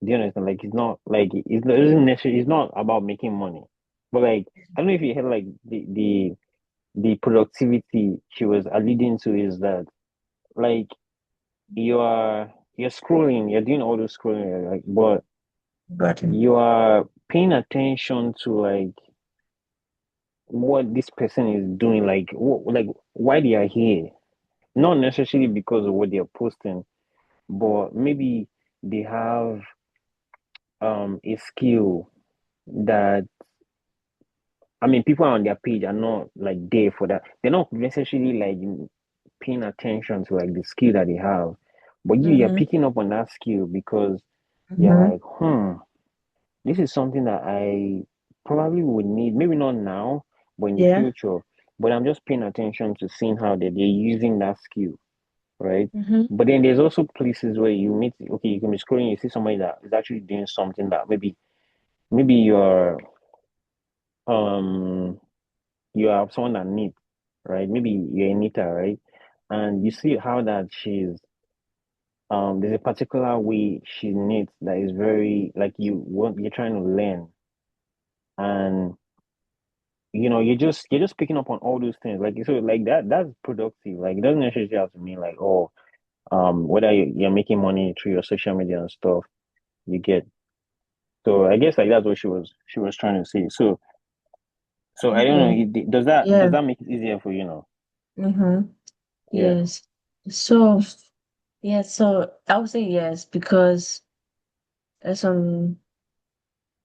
Do you understand? Like it's not like it isn't necessarily it's not about making money. But like I don't know if you heard like the productivity she was alluding to is that like you're scrolling, you're doing all those scrolling, like but Got it. you are paying attention to like what this person is doing, like like why they are here. Not necessarily because of what they're posting, but maybe they have a skill that I mean people on their page are not like there for that. They're not necessarily like paying attention to like the skill that they have. But you're Mm-hmm. picking up on that skill because you're Mm-hmm. like, this is something that I probably would need, maybe not now, but in the Yeah. future. But I'm just paying attention to seeing how they're using that skill, right? Mm-hmm. But then there's also places where you meet, okay, you can be scrolling, you see somebody that is actually doing something that maybe um you are someone that knits, right? Maybe you're a knitter, right? And you see how that there's a particular way she knits that is very like you're trying to learn, and you're just picking up on all those things like so like that's productive. Like it doesn't necessarily have to mean like whether you're making money through your social media and stuff you get. So I guess like that's what she was trying to say. So I don't know, Okay. does Yeah. that make it easier for you now? Mm-hmm. Yeah. Yes. So yeah, so I would say yes because some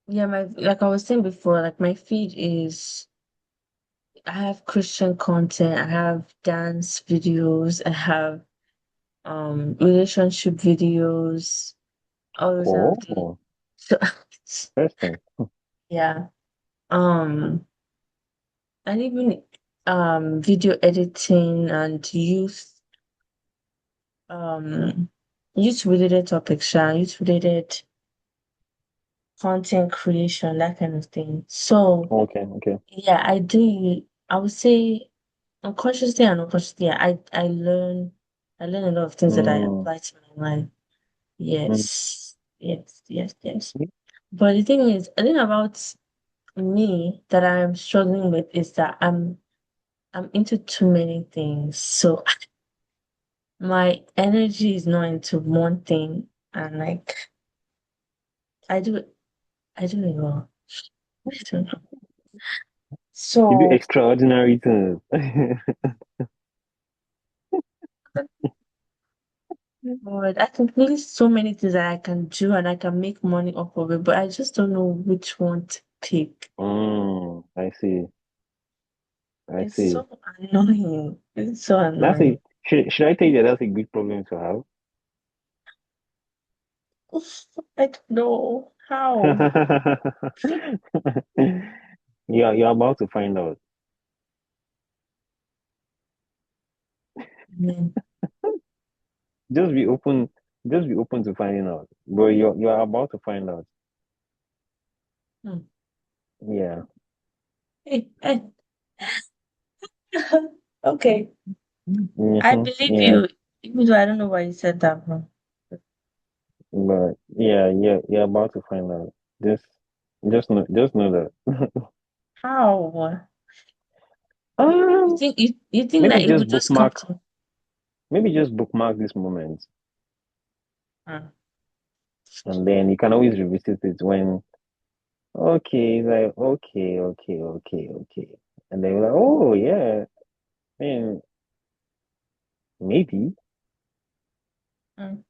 yeah, my like I was saying before, like my feed is I have Christian content, I have dance videos, I have relationship videos, all those kind of things. Oh, So interesting. yeah. Um and even video editing and um youth related topics, youth related content creation, that kind of thing. So Okay, okay. yeah, I do. I would say unconsciously and unconsciously, I learn a lot of things that I Mm, apply to my life. mm. Yes, yes, yes, yes. But the thing is, I think about me that I'm struggling with is that I'm into too many things. So my energy is not into one thing, and like I do I do it well. I don't know. You do So extraordinary things. but I can list so many things that I can do and I can make money off of it, but I just don't know which one to pick. I see. I It's see. so annoying. It's so That's a annoying. should I tell you that that's a good problem to I don't know how. have? You're about to find out. Mm, Just be open. Just be open to finding out. But you're about to find out. mm. Yeah. Eh, eh. Okay, I believe Yeah. you, even though I don't know why you said that, bro. But yeah, you're about to find out. Just just know that. How? You Um, think you think maybe that it just would just come bookmark. to Maybe just bookmark this moment, mm. and then you can always revisit it when. Okay, like okay, and then you're like, oh yeah, I mean maybe, Mm.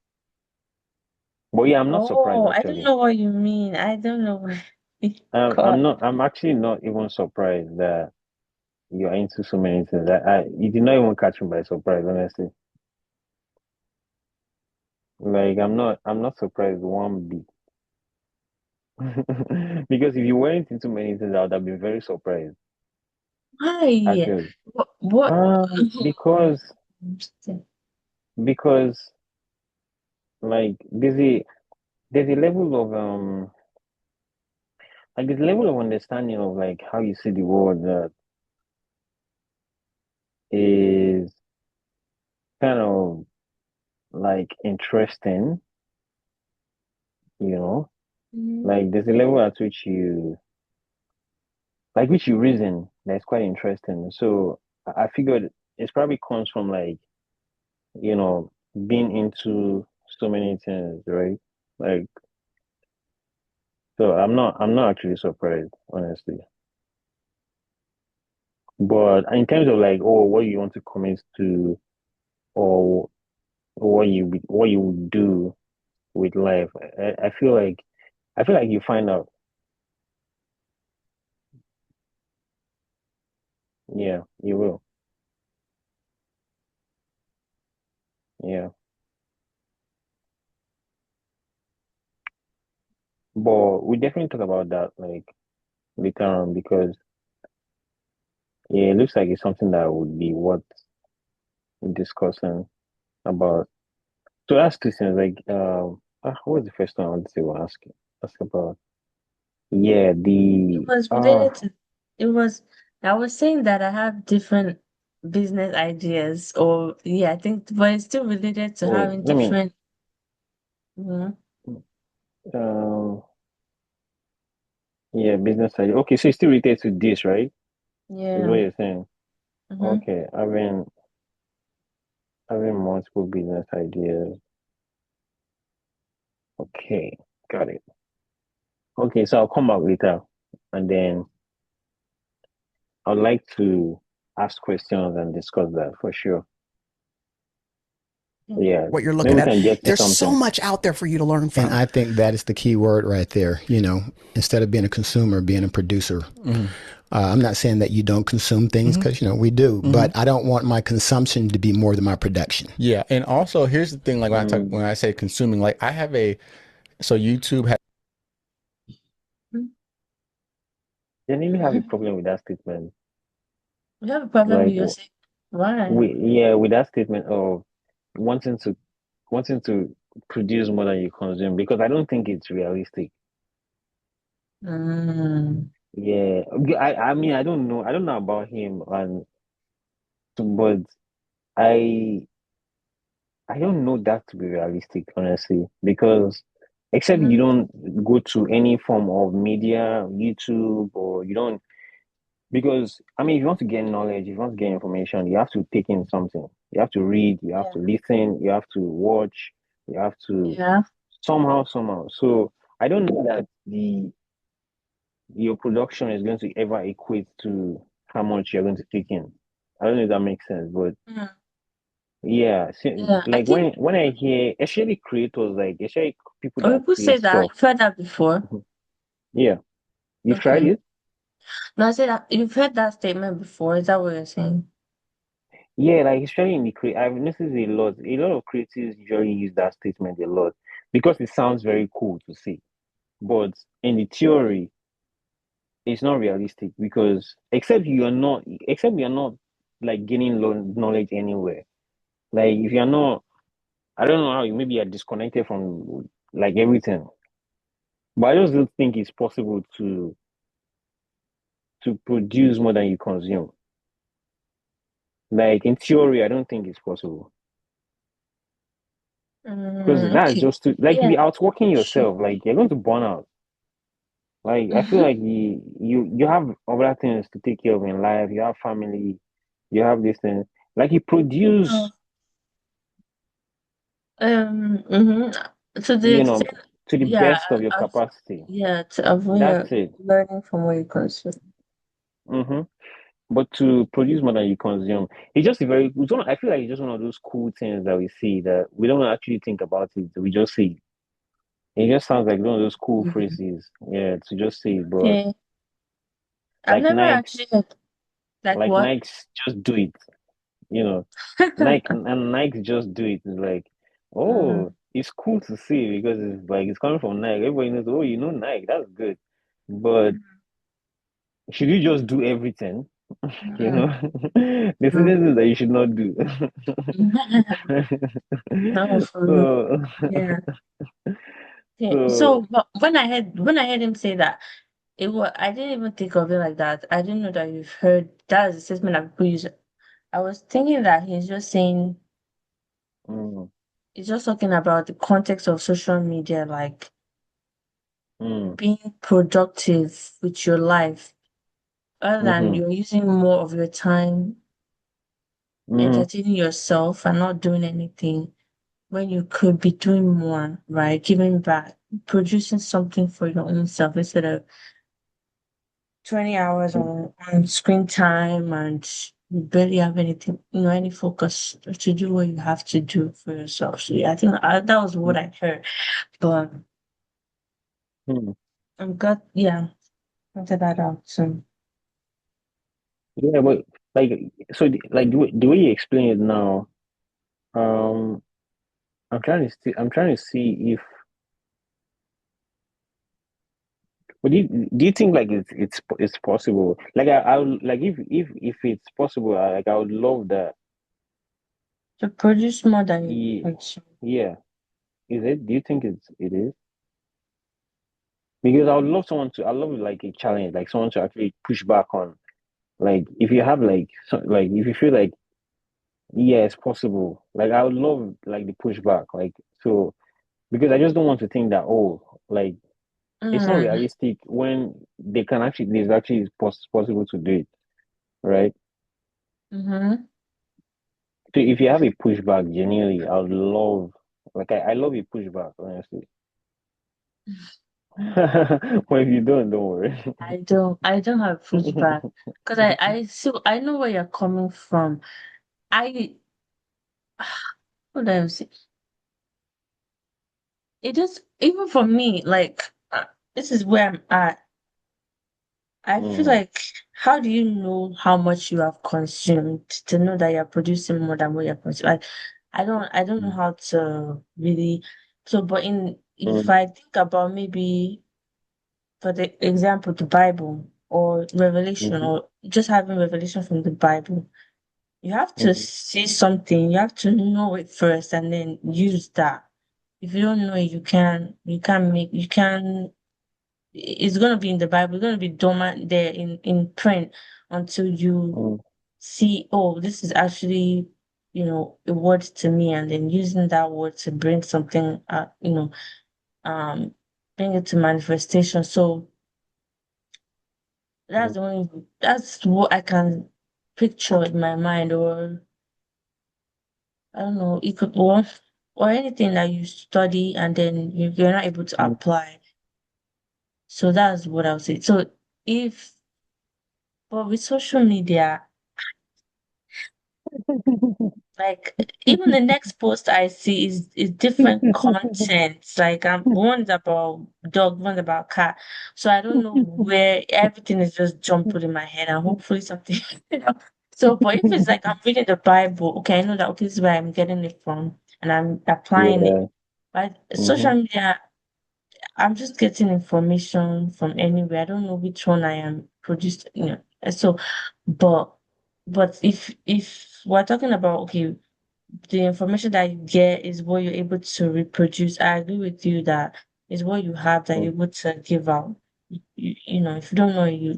but yeah, I'm not surprised Oh, I don't actually. know what you mean. I don't know what I'm God. not. I'm actually not even surprised that you're into so many things. You did not even catch me by surprise, honestly. Like I'm not surprised one bit. Because if you weren't into many things, I would have been very surprised, Why? actually. What? Because because like there's a level of like there's a level of understanding of like how you see the world that is kind of like interesting, you know? Mm, Like there's a level at which you reason that's quite interesting. So I figured it probably comes from like, you know, being into so many things, right? Like so I'm not actually surprised, honestly. But in terms of like, oh, what you want to commit to or what you would do with life, I feel like you find out. Yeah, you will. Yeah. But we definitely talk about that like later on because yeah, it looks like it's something that would be worth discussing about. So that's two things like what was the first one I wanted to ask about? Yeah, it the was related to. It was. I was saying that I have different business ideas, or yeah, I think, but it's still related to wait, having let me different. Mhm. um yeah, business idea. Okay, so it's still related to this, right? Is what Yeah. you're saying. Mm-hmm. Okay, having multiple business ideas. Okay, got it. Okay, so I'll come back later and then I'd like to ask questions and discuss that for sure. Yeah, What you're maybe looking we at. can get to There's so something. much out there for you to learn And from. I think that is the key word right there. You know, instead of being a consumer, being a producer. I'm not saying that you don't consume things because, you know, we do, but I don't want my consumption to be more than my production. Yeah, and also here's the thing: like Mm, when I say consuming, like I have a so YouTube has Genuinely have a problem with that statement. You have a problem with Like, yourself. Why? with that statement of wanting to wanting to produce more than you consume because I don't think it's realistic. Mm. Yeah, I mean I don't know about him but I I don't know that to be realistic honestly because except you don't go to any form of media, YouTube, or you don't, because I mean, if you want to get knowledge, if you want to get information, you have to take in something. You have to read, you have Yeah. to listen, you have to watch, you have to Yeah. somehow. So I don't know that the your production is going to ever equate to how much you're going to take in. I don't know if that makes sense, but Mm. yeah, Yeah. I like think when I hear, especially creators, like especially people that people say create that. stuff, You've heard that before. yeah, you've tried Okay. it. No, I said that you've heard that statement before. Is that what you're saying? Yeah, like especially in the I've noticed a lot of creatives usually use that statement a lot because it sounds very cool to say, but in the theory, it's not realistic because except you're not like gaining knowledge anywhere. Like if you're not, I don't know how you maybe are disconnected from like everything, but I just don't think it's possible to produce more than you consume. Like in theory, I don't think it's possible because that's Okay. just to like Yeah. be outworking Sure. yourself. Like you're going to burn out. Like I feel Mm-hmm. like you have other things to take care of in life. You have family. You have this thing. Like you Oh. produce, Mm-hmm. To the you know, extent, to the yeah, best of your capacity. yeah, to avoid That's it. learning from what you consume. hmm But to produce more than you consume, it's just a very. I feel like it's just one of those cool things that we see that we don't actually think about it. We just see. It just sounds like one of those cool Mm. phrases. Yeah, to just say, but Okay. I've like never actually heard like what? Nikes, just do it. You know, Nike just do it. It's like, oh, Mm. it's cool to see because it's like it's coming from Nike. Everybody knows, oh, you know Nike, that's good. But should you just do everything? You know, Mm. there's certain things that you should not do. No, for real. So, Yeah. Okay. So so, but when I heard him say that, I didn't even think of it like that. I didn't know that you've heard that is a statement that people use. I was thinking that mm, he's just talking about the context of social media, like mm, being productive with your life, other than mm-hmm, you're using more of your time mm-hmm, entertaining yourself and not doing anything when you could be doing more, right? Giving back, producing something for your own self instead of 20 hours on screen time and you barely have anything, any focus to do what you have to do for yourself. So yeah, I think that was what I heard. But mm-hmm. I'm glad, yeah, pointed that out. So Yeah, but like, so the way you explain it now, um, I'm trying to see if. But do you think like it's possible? Like I would like if it's possible, like I would love that. to produce more than you Yeah, consume. yeah. Is it? Do you think it is? Because I would love someone to. I love like a challenge, like someone to actually push back on. Like if you have like like if you feel like yeah, it's possible. Like I would love like the pushback. Like so because I just don't want to think that oh like it's not Mm, realistic when they can actually there's actually possible to do it, right? mm-hmm. So if you have a pushback, genuinely, I would love, like, I love a pushback, honestly. But if you don't worry. I don't have pushback because I know where you're coming from. I what do I say? It just even for me, like this is where I'm at. I feel Mm, like how do you know how much you have consumed to know that you're producing more than what you're consuming? Like I don't know mm, how to really but in if mm, I think about maybe for the example the Bible or revelation mhm, or just having revelation from the Bible, you have to mhm, see something, you have to know it first and then use that. If you don't know it, you can it's gonna be in the Bible, it's gonna be dormant there in print until you mm, see, oh, this is actually, a word to me, and then using that word to bring something bring it to manifestation. So that's what I can picture in my mind, or I don't know, it could or anything that you study and then you're not able to Mm. apply. So that's what I would say. So if but with social media, like even the next post I see is different content. Like one's about dog, one's about cat. So I don't know where everything is just jumbled in my head, and hopefully something, you know. So, but if it's like I'm reading the Bible, okay, I know that okay, this is where I'm getting it from, and I'm applying it. Yeah. But Mm-hmm. social media, I'm just getting information from anywhere. I don't know which one I am produced, you know. So, but if we're talking about okay, the information that you get is what you're able to reproduce. I agree with you that is what you have that you're able to give out. You know, if you don't know,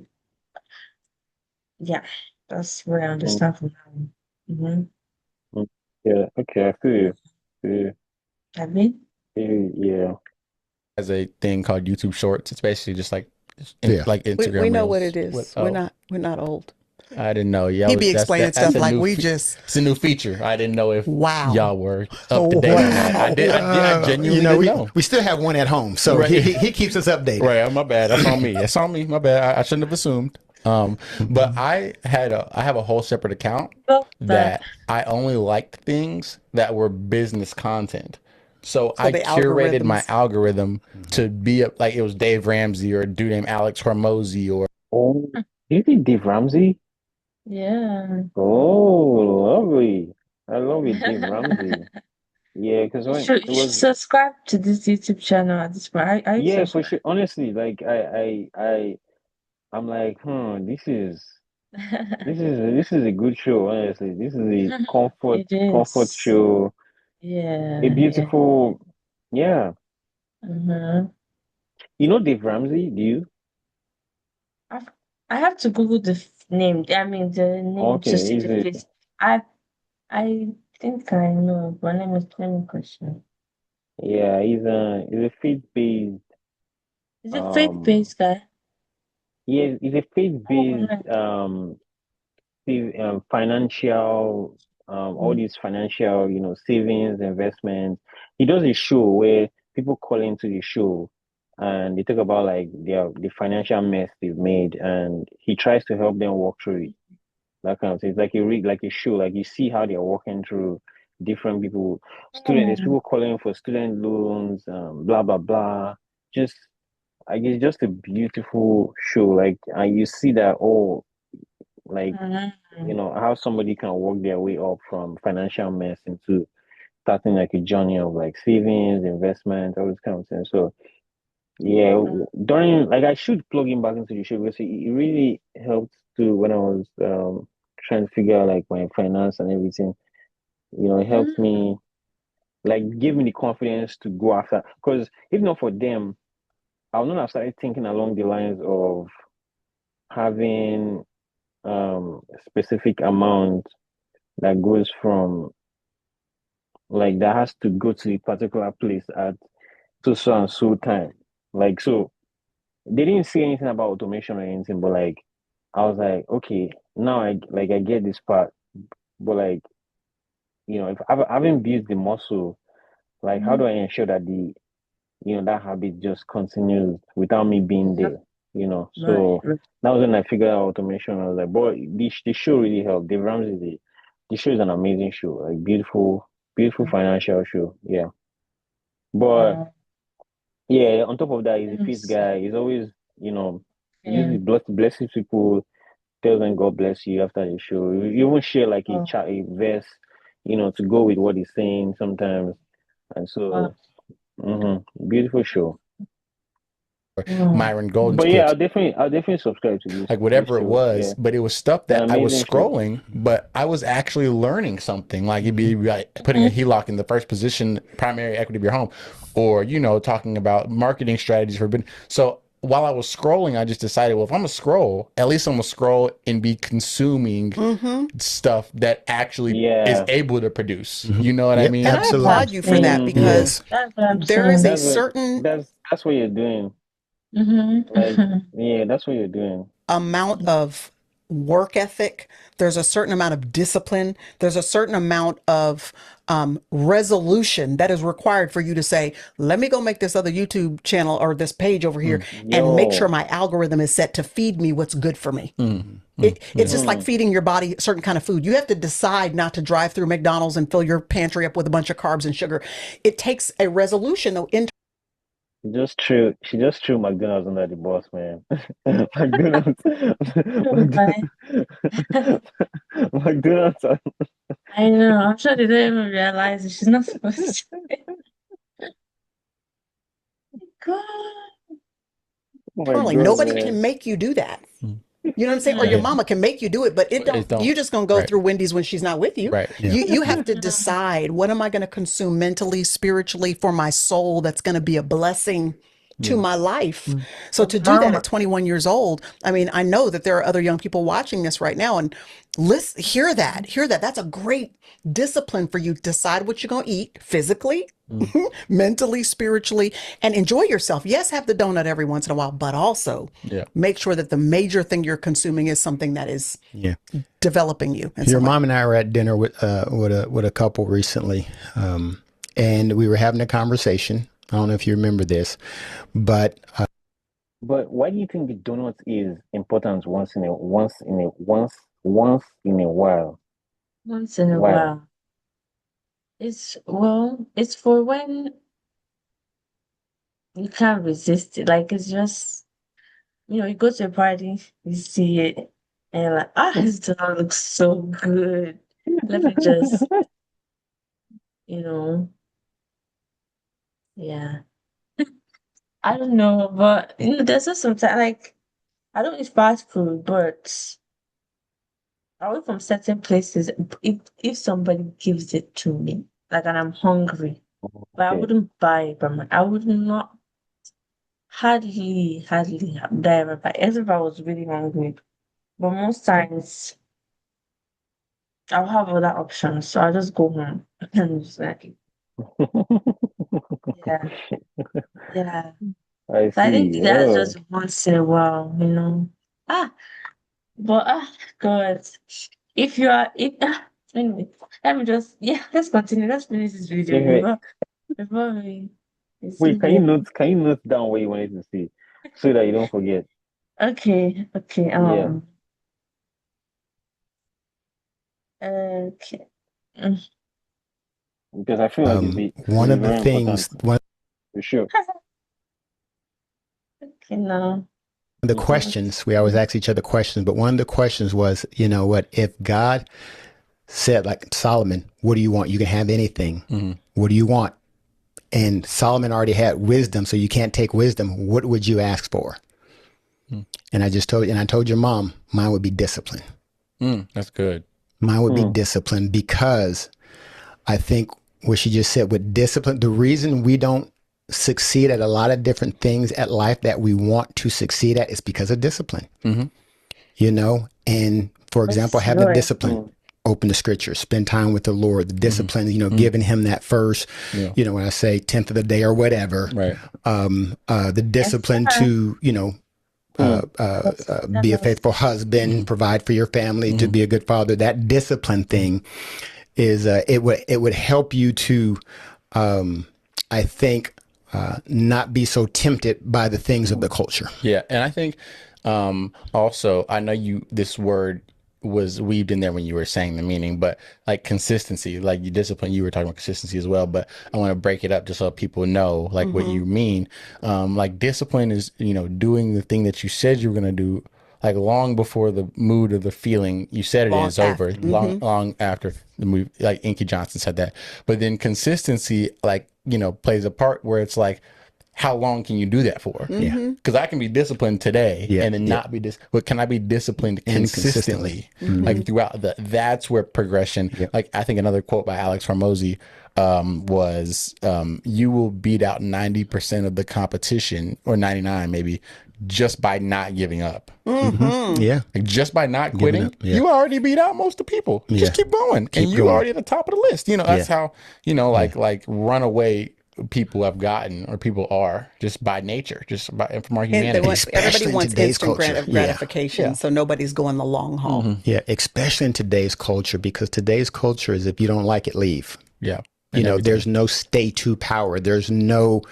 yeah, that's what I understand from now. Mm-hmm. Mm. Yeah. Okay. I feel you. Feel you. I mean, Feel you. Yeah. As a thing called YouTube Shorts. It's basically just like Yeah. like We Instagram know what Reels. it What? is. Oh, We're not old. I didn't know. Yeah, He be explaining that's stuff a like new we just it's a new feature. I didn't know if wow. y'all were up to date on that. Wow. I genuinely didn't know. We still have one at home, so Right. he keeps us updated. Right, my bad. That's on me. That's on me. My bad. I shouldn't have assumed. But I have a whole separate account but that I only liked things that were business content. So So I the curated my algorithms. algorithm to be like it was Dave Ramsey or a dude named Alex Hormozy or Oh, do you think Dave Ramsey? yeah. Oh, lovely. I love it, Dave Ramsey. Yeah, because when it You should was, subscribe to this YouTube channel at this point. Are you yeah, for subscribed? sure. Honestly, like I'm like, this is a good show. Honestly, this is a It comfort is. show. A Yeah, yeah. beautiful, yeah. Mm-hmm. You know Dave Ramsey? Do you? I've, I have to Google the name. I mean, the name to Okay, see he's the a face. I think I know, but let me question. yeah, he's a faith-based Is it um faith-based guy? yeah, he's a Oh, faith-based no. financial all Mm. these financial, savings, investments. He does a show where people call into the show and they talk about like the financial mess they've made, and he tries to help them walk through it. That kind of thing. It's like like a show, like you see how they're walking through different people, there's Oh, people calling for student loans, blah blah blah. Just I guess just a beautiful show. Like and you see that like mhm. how somebody can work their way up from financial mess into starting like a journey of like savings, investment, all this kind of thing. So yeah, during like I should plug him back into the show because it really helped too when I was trying to figure out like my finance and everything. It helped Mm. me like give me the confidence to go after because if not for them, I would not have started thinking along the lines of having a specific amount that goes from like that has to go to a particular place at so and so time. Like so they didn't say anything about automation or anything, but like I was like, okay, now I get this part, but like if I haven't built the muscle, like how do Mhm. I ensure that that habit just continues without me being Yep. there? Right. So that was when I figured out automation. I was like, boy, the show really helped. Dave Ramsey, the show is an amazing show, like beautiful, beautiful financial show. Yeah, but Wow. yeah, on top of that, he's a Let me faith guy. see. He's always, you know, Yeah. usually blesses people, tells them God bless you after the show. You even share like Oh, a verse, to go with what he's saying sometimes. And wow. so, beautiful show. Wow. Myron Golden's But yeah, clips. I'll definitely subscribe to Like this whatever it show. Yeah, was, but it was stuff it's an that I was amazing show. scrolling, but I was actually learning something. Like you'd be like putting a Mhm. HELOC in the first position, primary equity of your home, or talking about marketing strategies for. So while I was scrolling, I just decided, well, if I'm gonna scroll, at least I'm gonna scroll and be consuming stuff that actually is Yeah. able to produce. You know what I Yep, mean? And I absolutely. applaud you for that saying. because That's what I'm there is saying. a That's what certain that's what you're doing. Like, yeah, that's what you're doing. amount of work ethic. There's a certain amount of discipline. There's a certain amount of resolution that is required for you to say, let me go make this other YouTube channel or this page over here and make sure Yo. my algorithm is set to feed me what's good for me. Mm-hmm. It's just like feeding your body a certain kind of food. You have to decide not to drive through McDonald's and fill your pantry up with a bunch of carbs and sugar. It takes a resolution, though. She just threw McDonald's under the bus, man. McDonald's, Bye. McDonald's. I know. I'm sure they don't even realize it. She's not supposed to. God. Oh my Currently, God, nobody man. can make you do that. You know what I'm saying? Or your Yeah. mama can make you do it, but It don't. you're just gonna go Right. through Wendy's when she's not with you. Right. Yeah. You have to decide, what am I going to consume mentally, spiritually, for my soul that's going to be a blessing to my life. So to do that Mama. at 21 years old, I mean, I know that there are other young people watching this right now, and listen, hear that. That's a great discipline for you. Decide what you're going to eat physically, mentally, spiritually, and enjoy yourself. Yes, have the donut every once in a while, but also Yeah. make sure that the major thing you're consuming is something that is Yeah. developing you. in Your some way. mom and I were at dinner with a couple recently, and we were having a conversation. I don't know if you remember this, but But why do you think the donut is important once in a while? Once in a Why? while. It's for when you can't resist it. Like it's just, you go to a party, you see it, and you're like, this donut looks so good. Let me just, you know, yeah. I don't know, but there's just sometimes like I don't eat fast food, but away from certain places, if somebody gives it to me, like and I'm hungry, but I Okay. wouldn't buy it, I would not hardly would I ever buy it, except if I was really hungry. But most times I'll have other options, so I'll just go home and just like, yeah, yeah. I So I think see. that's Oh. just once in a while. Ah, but God, if anyway, let's continue. Let's finish this video Anyway, before we wait, see can you here. note down what you wanted to say so that you don't forget? Okay, Yeah. okay. Mm. Because I feel like one it's of the very things, important one for sure. Okay, now. of the questions, we always ask each other questions, but one of the questions was, you know what, if God said, like Solomon, what do you want? You can have anything. What do you want? And Solomon already had wisdom, so you can't take wisdom. What would you ask for? And I told your mom, mine would be discipline. That's good. Mine would be discipline, because I think what she just said with discipline, the reason we don't succeed at a lot of different things at life that we want to succeed at is because of discipline. And for example, have the right. discipline. Open the scriptures, spend time with the Lord, the discipline, giving him that first, when I say 10th of the day or whatever, Right. The discipline to, be a faithful husband, provide for your family, to be a good father. That discipline thing is, it would help you to, I think, not be so tempted by the things of the culture. Yeah. And I think, also, I know this word was weaved in there when you were saying the meaning, but like consistency, like you discipline, you were talking about consistency as well, but I want to break it up just so people know like what you mean. Like discipline is, doing the thing that you said you were going to do, like long before the mood or the feeling you said it is over, long after the movie, like Inky Johnson said that. But then consistency, like, plays a part where it's like, how long can you do that for? Yeah. Because I can be disciplined today and then not be but can I be disciplined consistently? Like throughout that's where progression, like I think another quote by Alex Hormozy was, you will beat out 90% of the competition, or 99 maybe, just by not giving up. Mm-hmm. Yeah. Like just by not quitting, up, yeah. you already beat out most of the people. Yeah. Just keep going. Keep and you going. already at the top of the list. You know, that's Yeah. how, you know, like runaway people have gotten, or people are, just by nature, just by from our And they humanity. want, everybody Especially in wants today's instant culture. Yeah. gratification, Yeah. so nobody's going the long haul. Yeah. Especially in today's culture, because today's culture is if you don't like it, leave. Yeah. You know, there's no stay to power. There's no,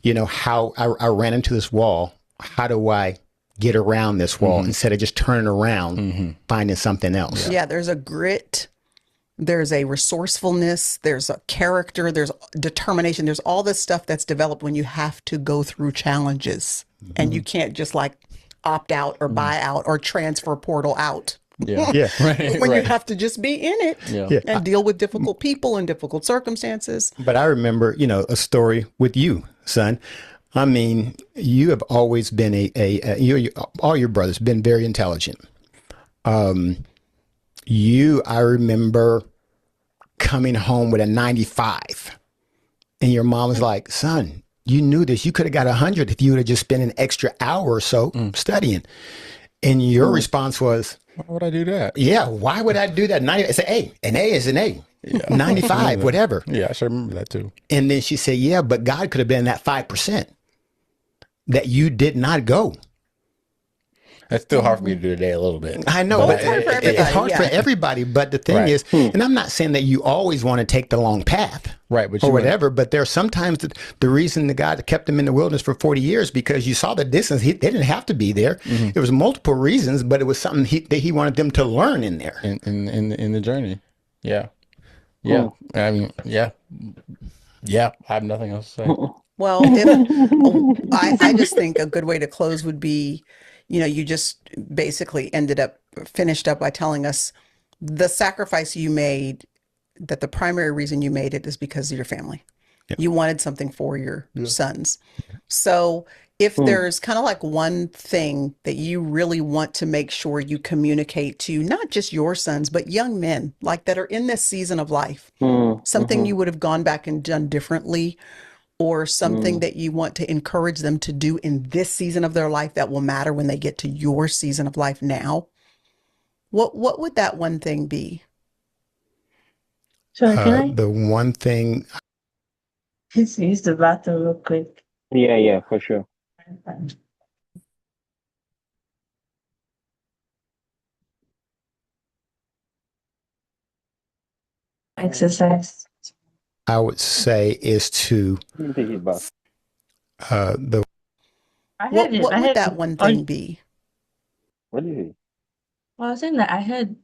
you know, how I ran into this wall. How do I get around this wall instead of just turning around, finding something else? Yeah, there's a grit, there's a resourcefulness, there's a character, there's determination, there's all this stuff that's developed when you have to go through challenges and you can't just like opt out or buy out or transfer portal out. Yeah. Yeah. Right. When you right. have to just be in it Yeah. Yeah. and deal with difficult people and difficult circumstances. But I remember, you know, a story with you, son. I mean, you have always been all your brothers been very intelligent. I remember coming home with a 95 and your mom was like, son, you knew this. You could have got 100 if you would have just spent an extra hour or so studying. And your response was, Why would I do that? yeah, why would I do that? It's an A. An A is an A. 95, whatever. Yeah, I should remember that too. And then she said, yeah, but God could have been that 5% that you did not go. That's still hard for me to do today a little bit. I know, Well, but it's hard for it's everybody, hard for yeah. everybody. But the thing Right. is, and I'm not saying that you always want to take the long path Right, but or you whatever, but there are sometimes the reason the God kept them in the wilderness for 40 years because you saw the distance. They didn't have to be there. There was multiple reasons, but it was something that he wanted them to learn in there. in the journey. Yeah. Yeah. I mean, yeah. Yeah. I have nothing else to say. Well, I just think a good way to close would be, you know, you just basically finished up by telling us the sacrifice you made, that the primary reason you made it is because of your family. You wanted something for your sons. So if there's kind of like one thing that you really want to make sure you communicate to not just your sons, but young men like that are in this season of life, something you would have gone back and done differently, or something that you want to encourage them to do in this season of their life that will matter when they get to your season of life now, what would that one thing be? Sorry, can I The one thing, just use the bathroom real quick? Yeah, for sure. Exercise. I would say, is to Let me take it back. the I What heard it. what I would heard that one thing be? What is it? Well, I was saying that I heard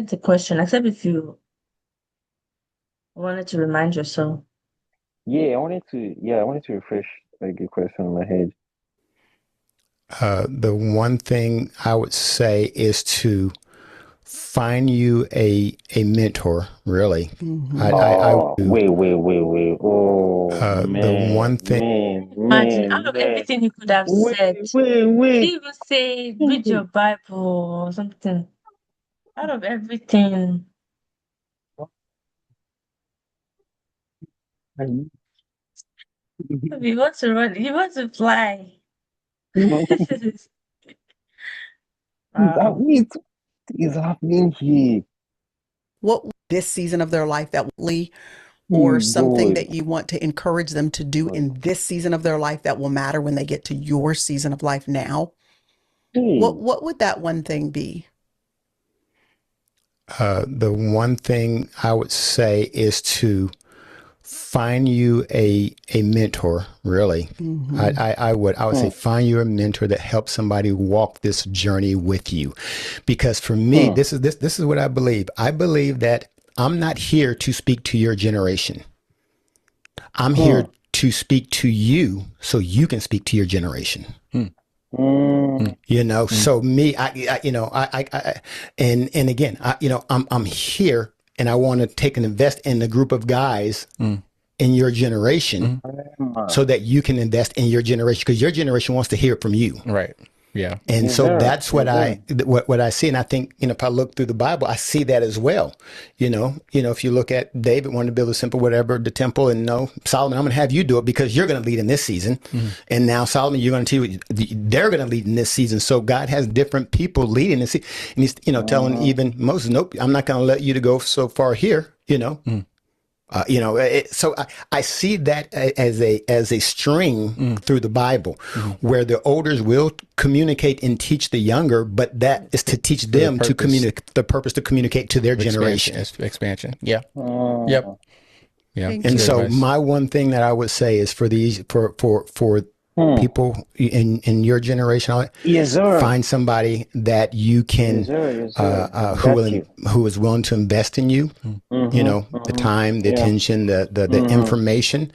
the question, except if you wanted to remind yourself. Yeah, I wanted to refresh like a question in my head. the one thing I would say is to find you a mentor. Really, I would do. Wait. Oh, The man, one thing, Imagine, out of everything you could have said, you Wait. didn't even say read your Bible or something. Out of everything, you want to run, you want to fly. Wow. What is happening here? What this season of their life that will, or something Boy. that you want to encourage them to do in this season of their life that will matter when they get to your season of life now? What would that one thing be? the one thing I would say is to find you a mentor. Really, I would say find you a mentor that helps somebody walk this journey with you, because for me, this is what I believe. I believe that I'm not here to speak to your generation. I'm here to speak to you so you can speak to your generation. You know, so me, and again, I'm here and I want to take and invest in the group of guys in your generation so that you can invest in your generation, because your generation wants to hear it from you. Right. Yeah. And Yes, so sir. that's what Yes, sir. what I see. And I think, if I look through the Bible, I see that as well. If you look at David wanted to build a simple, whatever, the temple, and no, Solomon, I'm going to have you do it because you're going to lead in this season. And now Solomon, you're going to they're going to lead in this season. So God has different people leading this. And he's, telling even Moses, nope, I'm not going to let you to go so far here, so I see that as a string through the Bible, where the elders will communicate and teach the younger, but that is to teach them to communicate, the purpose to communicate to their generation. Expansion. Yeah. Mm. Yep. Yeah. Thank And you. so advice. my one thing that I would say is for people in your generation, Yes, sir. find somebody that you can Yes, sir. Yes, sir. who is willing to invest in you, the time, the attention, the information.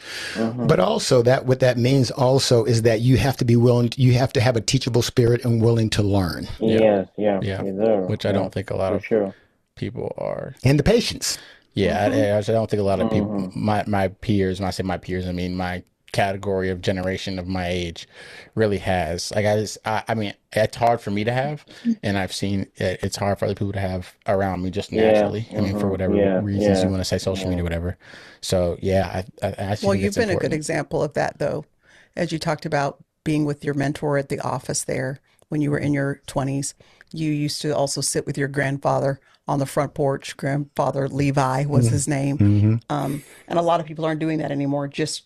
But also what that means also is that you have to be willing, you have to have a teachable spirit and willing to learn, Yes, yeah. Yeah. Yes, sir. Which I don't think a lot For of sure. people are. and the patience. Yeah. I don't think a lot of people, my peers, when I say my peers, I mean my category of generation of my age really has. Like I mean, it's hard for me to have, and I've seen it's hard for other people to have around me just naturally. I mean, for whatever reasons you want to say, social media, whatever. So yeah, I Well, you've been a good example of that, though, as you talked about being with your mentor at the office there when you were in your 20s. You used to also sit with your grandfather on the front porch. Grandfather Levi was his name. And a lot of people aren't doing that anymore. Just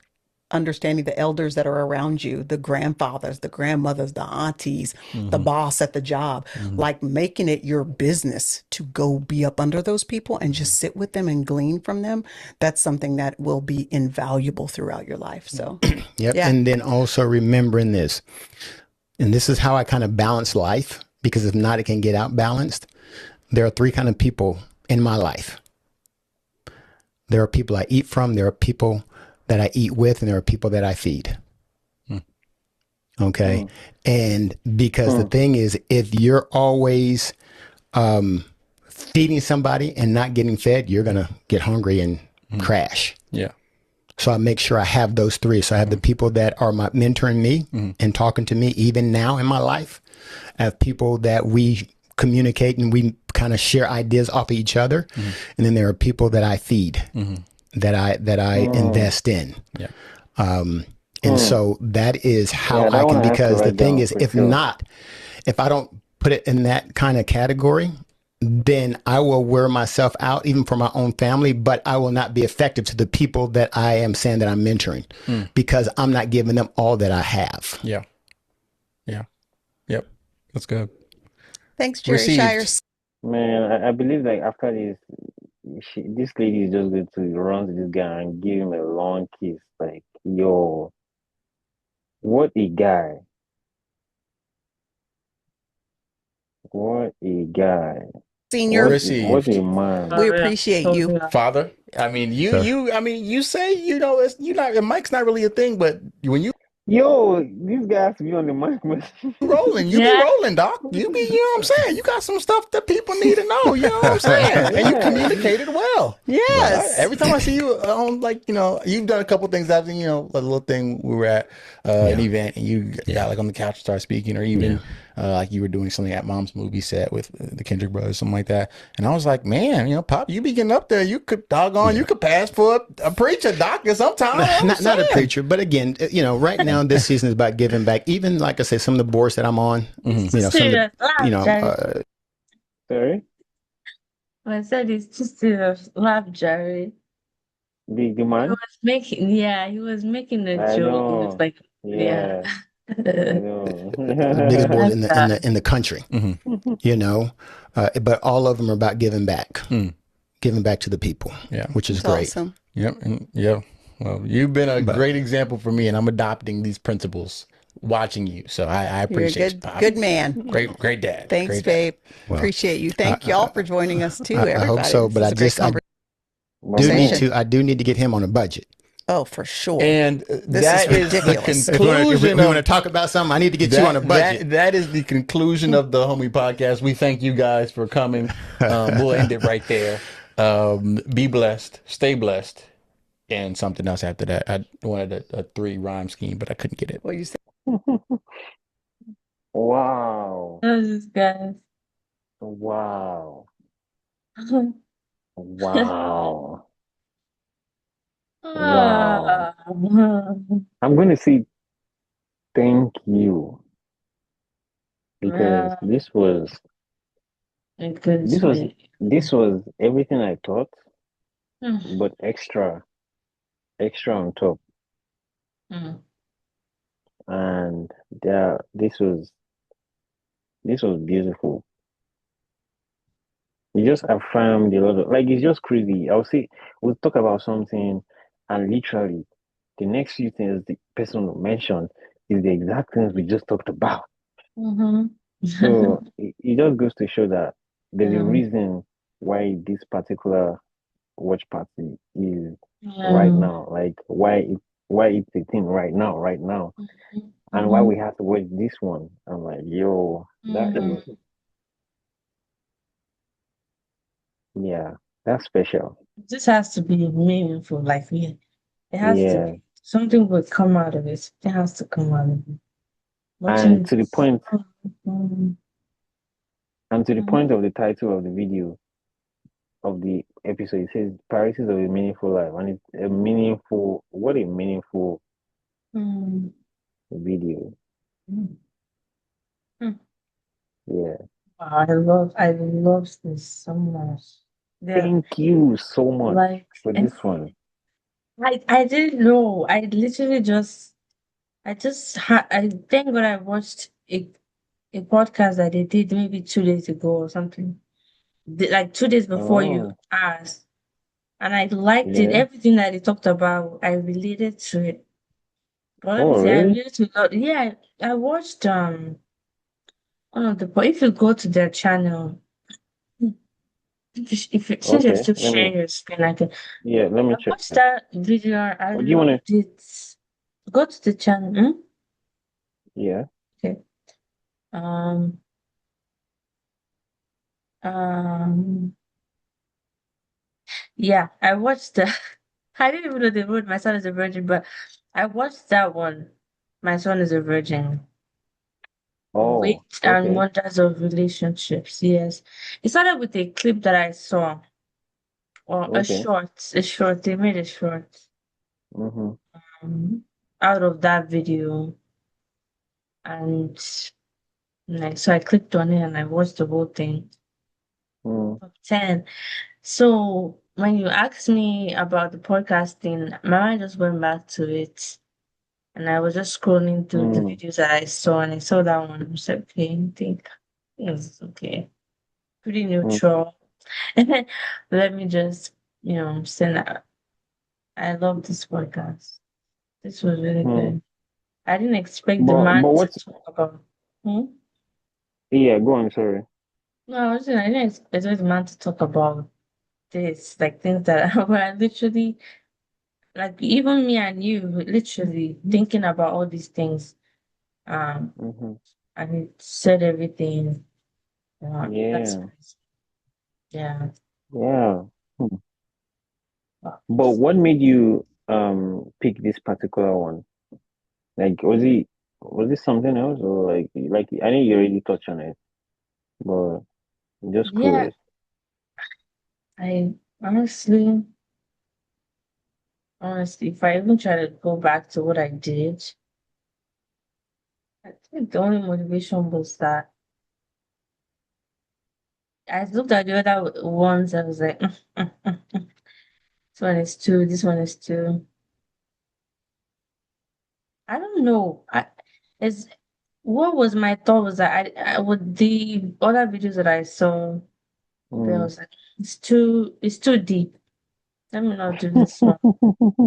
understanding the elders that are around you, the grandfathers, the grandmothers, the aunties, the boss at the job, like making it your business to go be up under those people and just sit with them and glean from them. That's something that will be invaluable throughout your life. So, Yep. Yeah. And then also remembering this, and this is how I kind of balance life, because if not, it can get out balanced. There are three kind of people in my life. There are people I eat from, there are people that I eat with, and there are people that I feed. Okay. And because the thing is, if you're always feeding somebody and not getting fed, you're going to get hungry and crash. Yeah. So I make sure I have those three. So I have the people that are mentoring me and talking to me even now in my life. I have people that we communicate and we kind of share ideas off of each other. And then there are people that I feed, that I invest in. Yeah. And so that is how that I one can, I have to because the write thing down is, for if sure. not, if I don't put it in that kind of category, then I will wear myself out, even for my own family, but I will not be effective to the people that I am saying that I'm mentoring, because I'm not giving them all that I have. Yeah. Yeah. Yep. That's good. thanks, Jerry Received. Shires. Man, I believe like after this, this lady is just going to run to this guy and give him a long kiss. Like, yo, what a guy. What a guy. Senior, What a man. we appreciate you. Father. I mean, Sir. you say, it's Mike's not really a thing, but when you Yo, this guy has to be on the mic, man. rolling, you Yeah. be rolling, Doc. You know what I'm saying? You got some stuff that people need to know, you know what I'm saying? And you communicated well. Yes. Every time I see you on, you've done a couple things. I've seen, a little thing we were at an event, and you got like on the couch and started speaking, or even like you were doing something at Mom's movie set with the Kendrick brothers, something like that. And I was like, man, Pop, you be getting up there. You could you could pass for a preacher, Doc, sometimes. Not a preacher, but again, right now this season is about giving back. Even like I say, some of the boards that I'm on, some of the, Sorry? I said it's just serious. Laugh, Jerry. The He man? was making a I joke. It know. was like, Yeah. I know. the biggest board in the country, but all of them are about giving back, giving back to the people, which is That's great. awesome. Yep. And, well, you've been a great example for me, and I'm adopting these principles watching you. So I You're a appreciate you, Pop. good man. Great dad. Thanks, Great dad. babe. Well, Appreciate you. Thank y'all for joining us too. I hope Everybody. so, but This is a great conversation. I do need to get him on a budget. Oh, for sure. And This that is is the ridiculous. If we conclusion want to of talk about something, I need to get you on a budget. that is the conclusion of the Homie Podcast. We thank you guys for coming. We'll end it right there. Be blessed, stay blessed, and something else after that. I wanted a 3 rhyme scheme, but I couldn't get it. Well, you said Wow. Those guys. Wow. Wow. Wow. Ah, I'm going to say thank you because well, it could this was be. this was everything I thought, Mm, but extra on top. mm, And this was beautiful. You just affirmed a lot of like it's just crazy. I'll say we'll talk about something and literally the next few things the person will mention is the exact things we just talked about. mhm. So it just goes to show that there's a Yeah, reason why this particular watch party is right yeah. now. Like why it's a thing right now. And why Mhm, we have to watch this one. I'm like, yo, that is mhm. yeah, that's special. This has to be meaningful, like me. It has to Yeah. be. Something will come out of it. It has to come out of it. And Watching to the this. point Mhm, and to the mhm, point of the title of the video of the episode, it says priorities of a meaningful life. And it's a meaningful what a meaningful mhm, video. mhm. Yeah. Wow, I love this so much. Yeah, Thank you so much like for this one. I didn't know. I thank God I watched a podcast that they did maybe 2 days ago or something. Like 2 days before you Oh, asked. And I liked it. yeah. Everything that they talked about, I related to it. Well, let me Oh, say I really? related to a lot. Yeah, I watched one of the but if you go to their channel, since you're Okay. still sharing your screen, Let me I check. watched that video. I Or do you wanna loved it. Go to the channel. Hmm? yeah. Okay. Um. Um. Yeah, I watched the. I didn't even know they wrote "My Son is a Virgin," but I watched that one. My Son is a Virgin. Weight Oh, and okay. Wonders of Relationships. Yes, it started with a clip that I saw, or a Okay. short. A short. They made a short Mm-hmm. um, out of that video, and like so I clicked on it and I watched the whole thing. Mm, Top 10. So when you asked me about the podcasting, my mind just went back to it. And I was just scrolling through the mm, videos that I saw and I saw that one. I was like, okay, I think it's okay. Pretty mm, neutral. Let me just, send that. I love this podcast. This was really mm. good. I didn't expect the But man to what's talk about. Hmm? yeah, go on, sorry. No, I didn't expect the man to talk about this, like things that were literally, like even me and you, literally thinking about all these things. Um, Mm-hmm. and it said everything. That's Yeah, crazy. Yeah. yeah. Hmm. Wow. But what made you pick this particular one? Like was it something else or like I know you already touched on it, but I'm just Yeah, curious. I honestly, if I even try to go back to what I did, I think the only motivation was that I looked at the other ones. I was like, this one is two, this one is two. I don't know. It's what was my thought was that I with the other videos that I saw, I Mm. was like, it's too deep. Let me not do this one.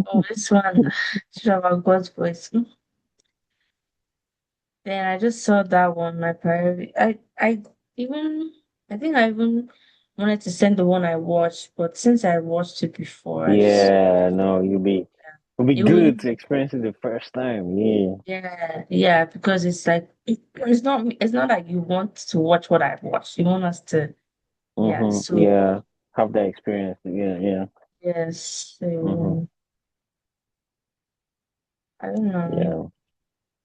Oh, this one should have a God's voice. Then I just saw that one, my priority. Even, I think I even wanted to send the one I watched, but since I watched it before, Yeah, no, it'll be it would, good to experience it the first time. Yeah. yeah, because it's like, it's not like you want to watch what I watched. You want us to, yeah, Mm-hmm. so, Yeah. Have that experience. Yeah, yeah. yes, Mm-hmm. so, I don't know. Yeah.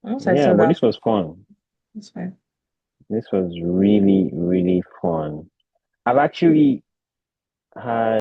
Once I Yeah, saw but that, this was fun. it's fine. This was really, really fun. I've actually had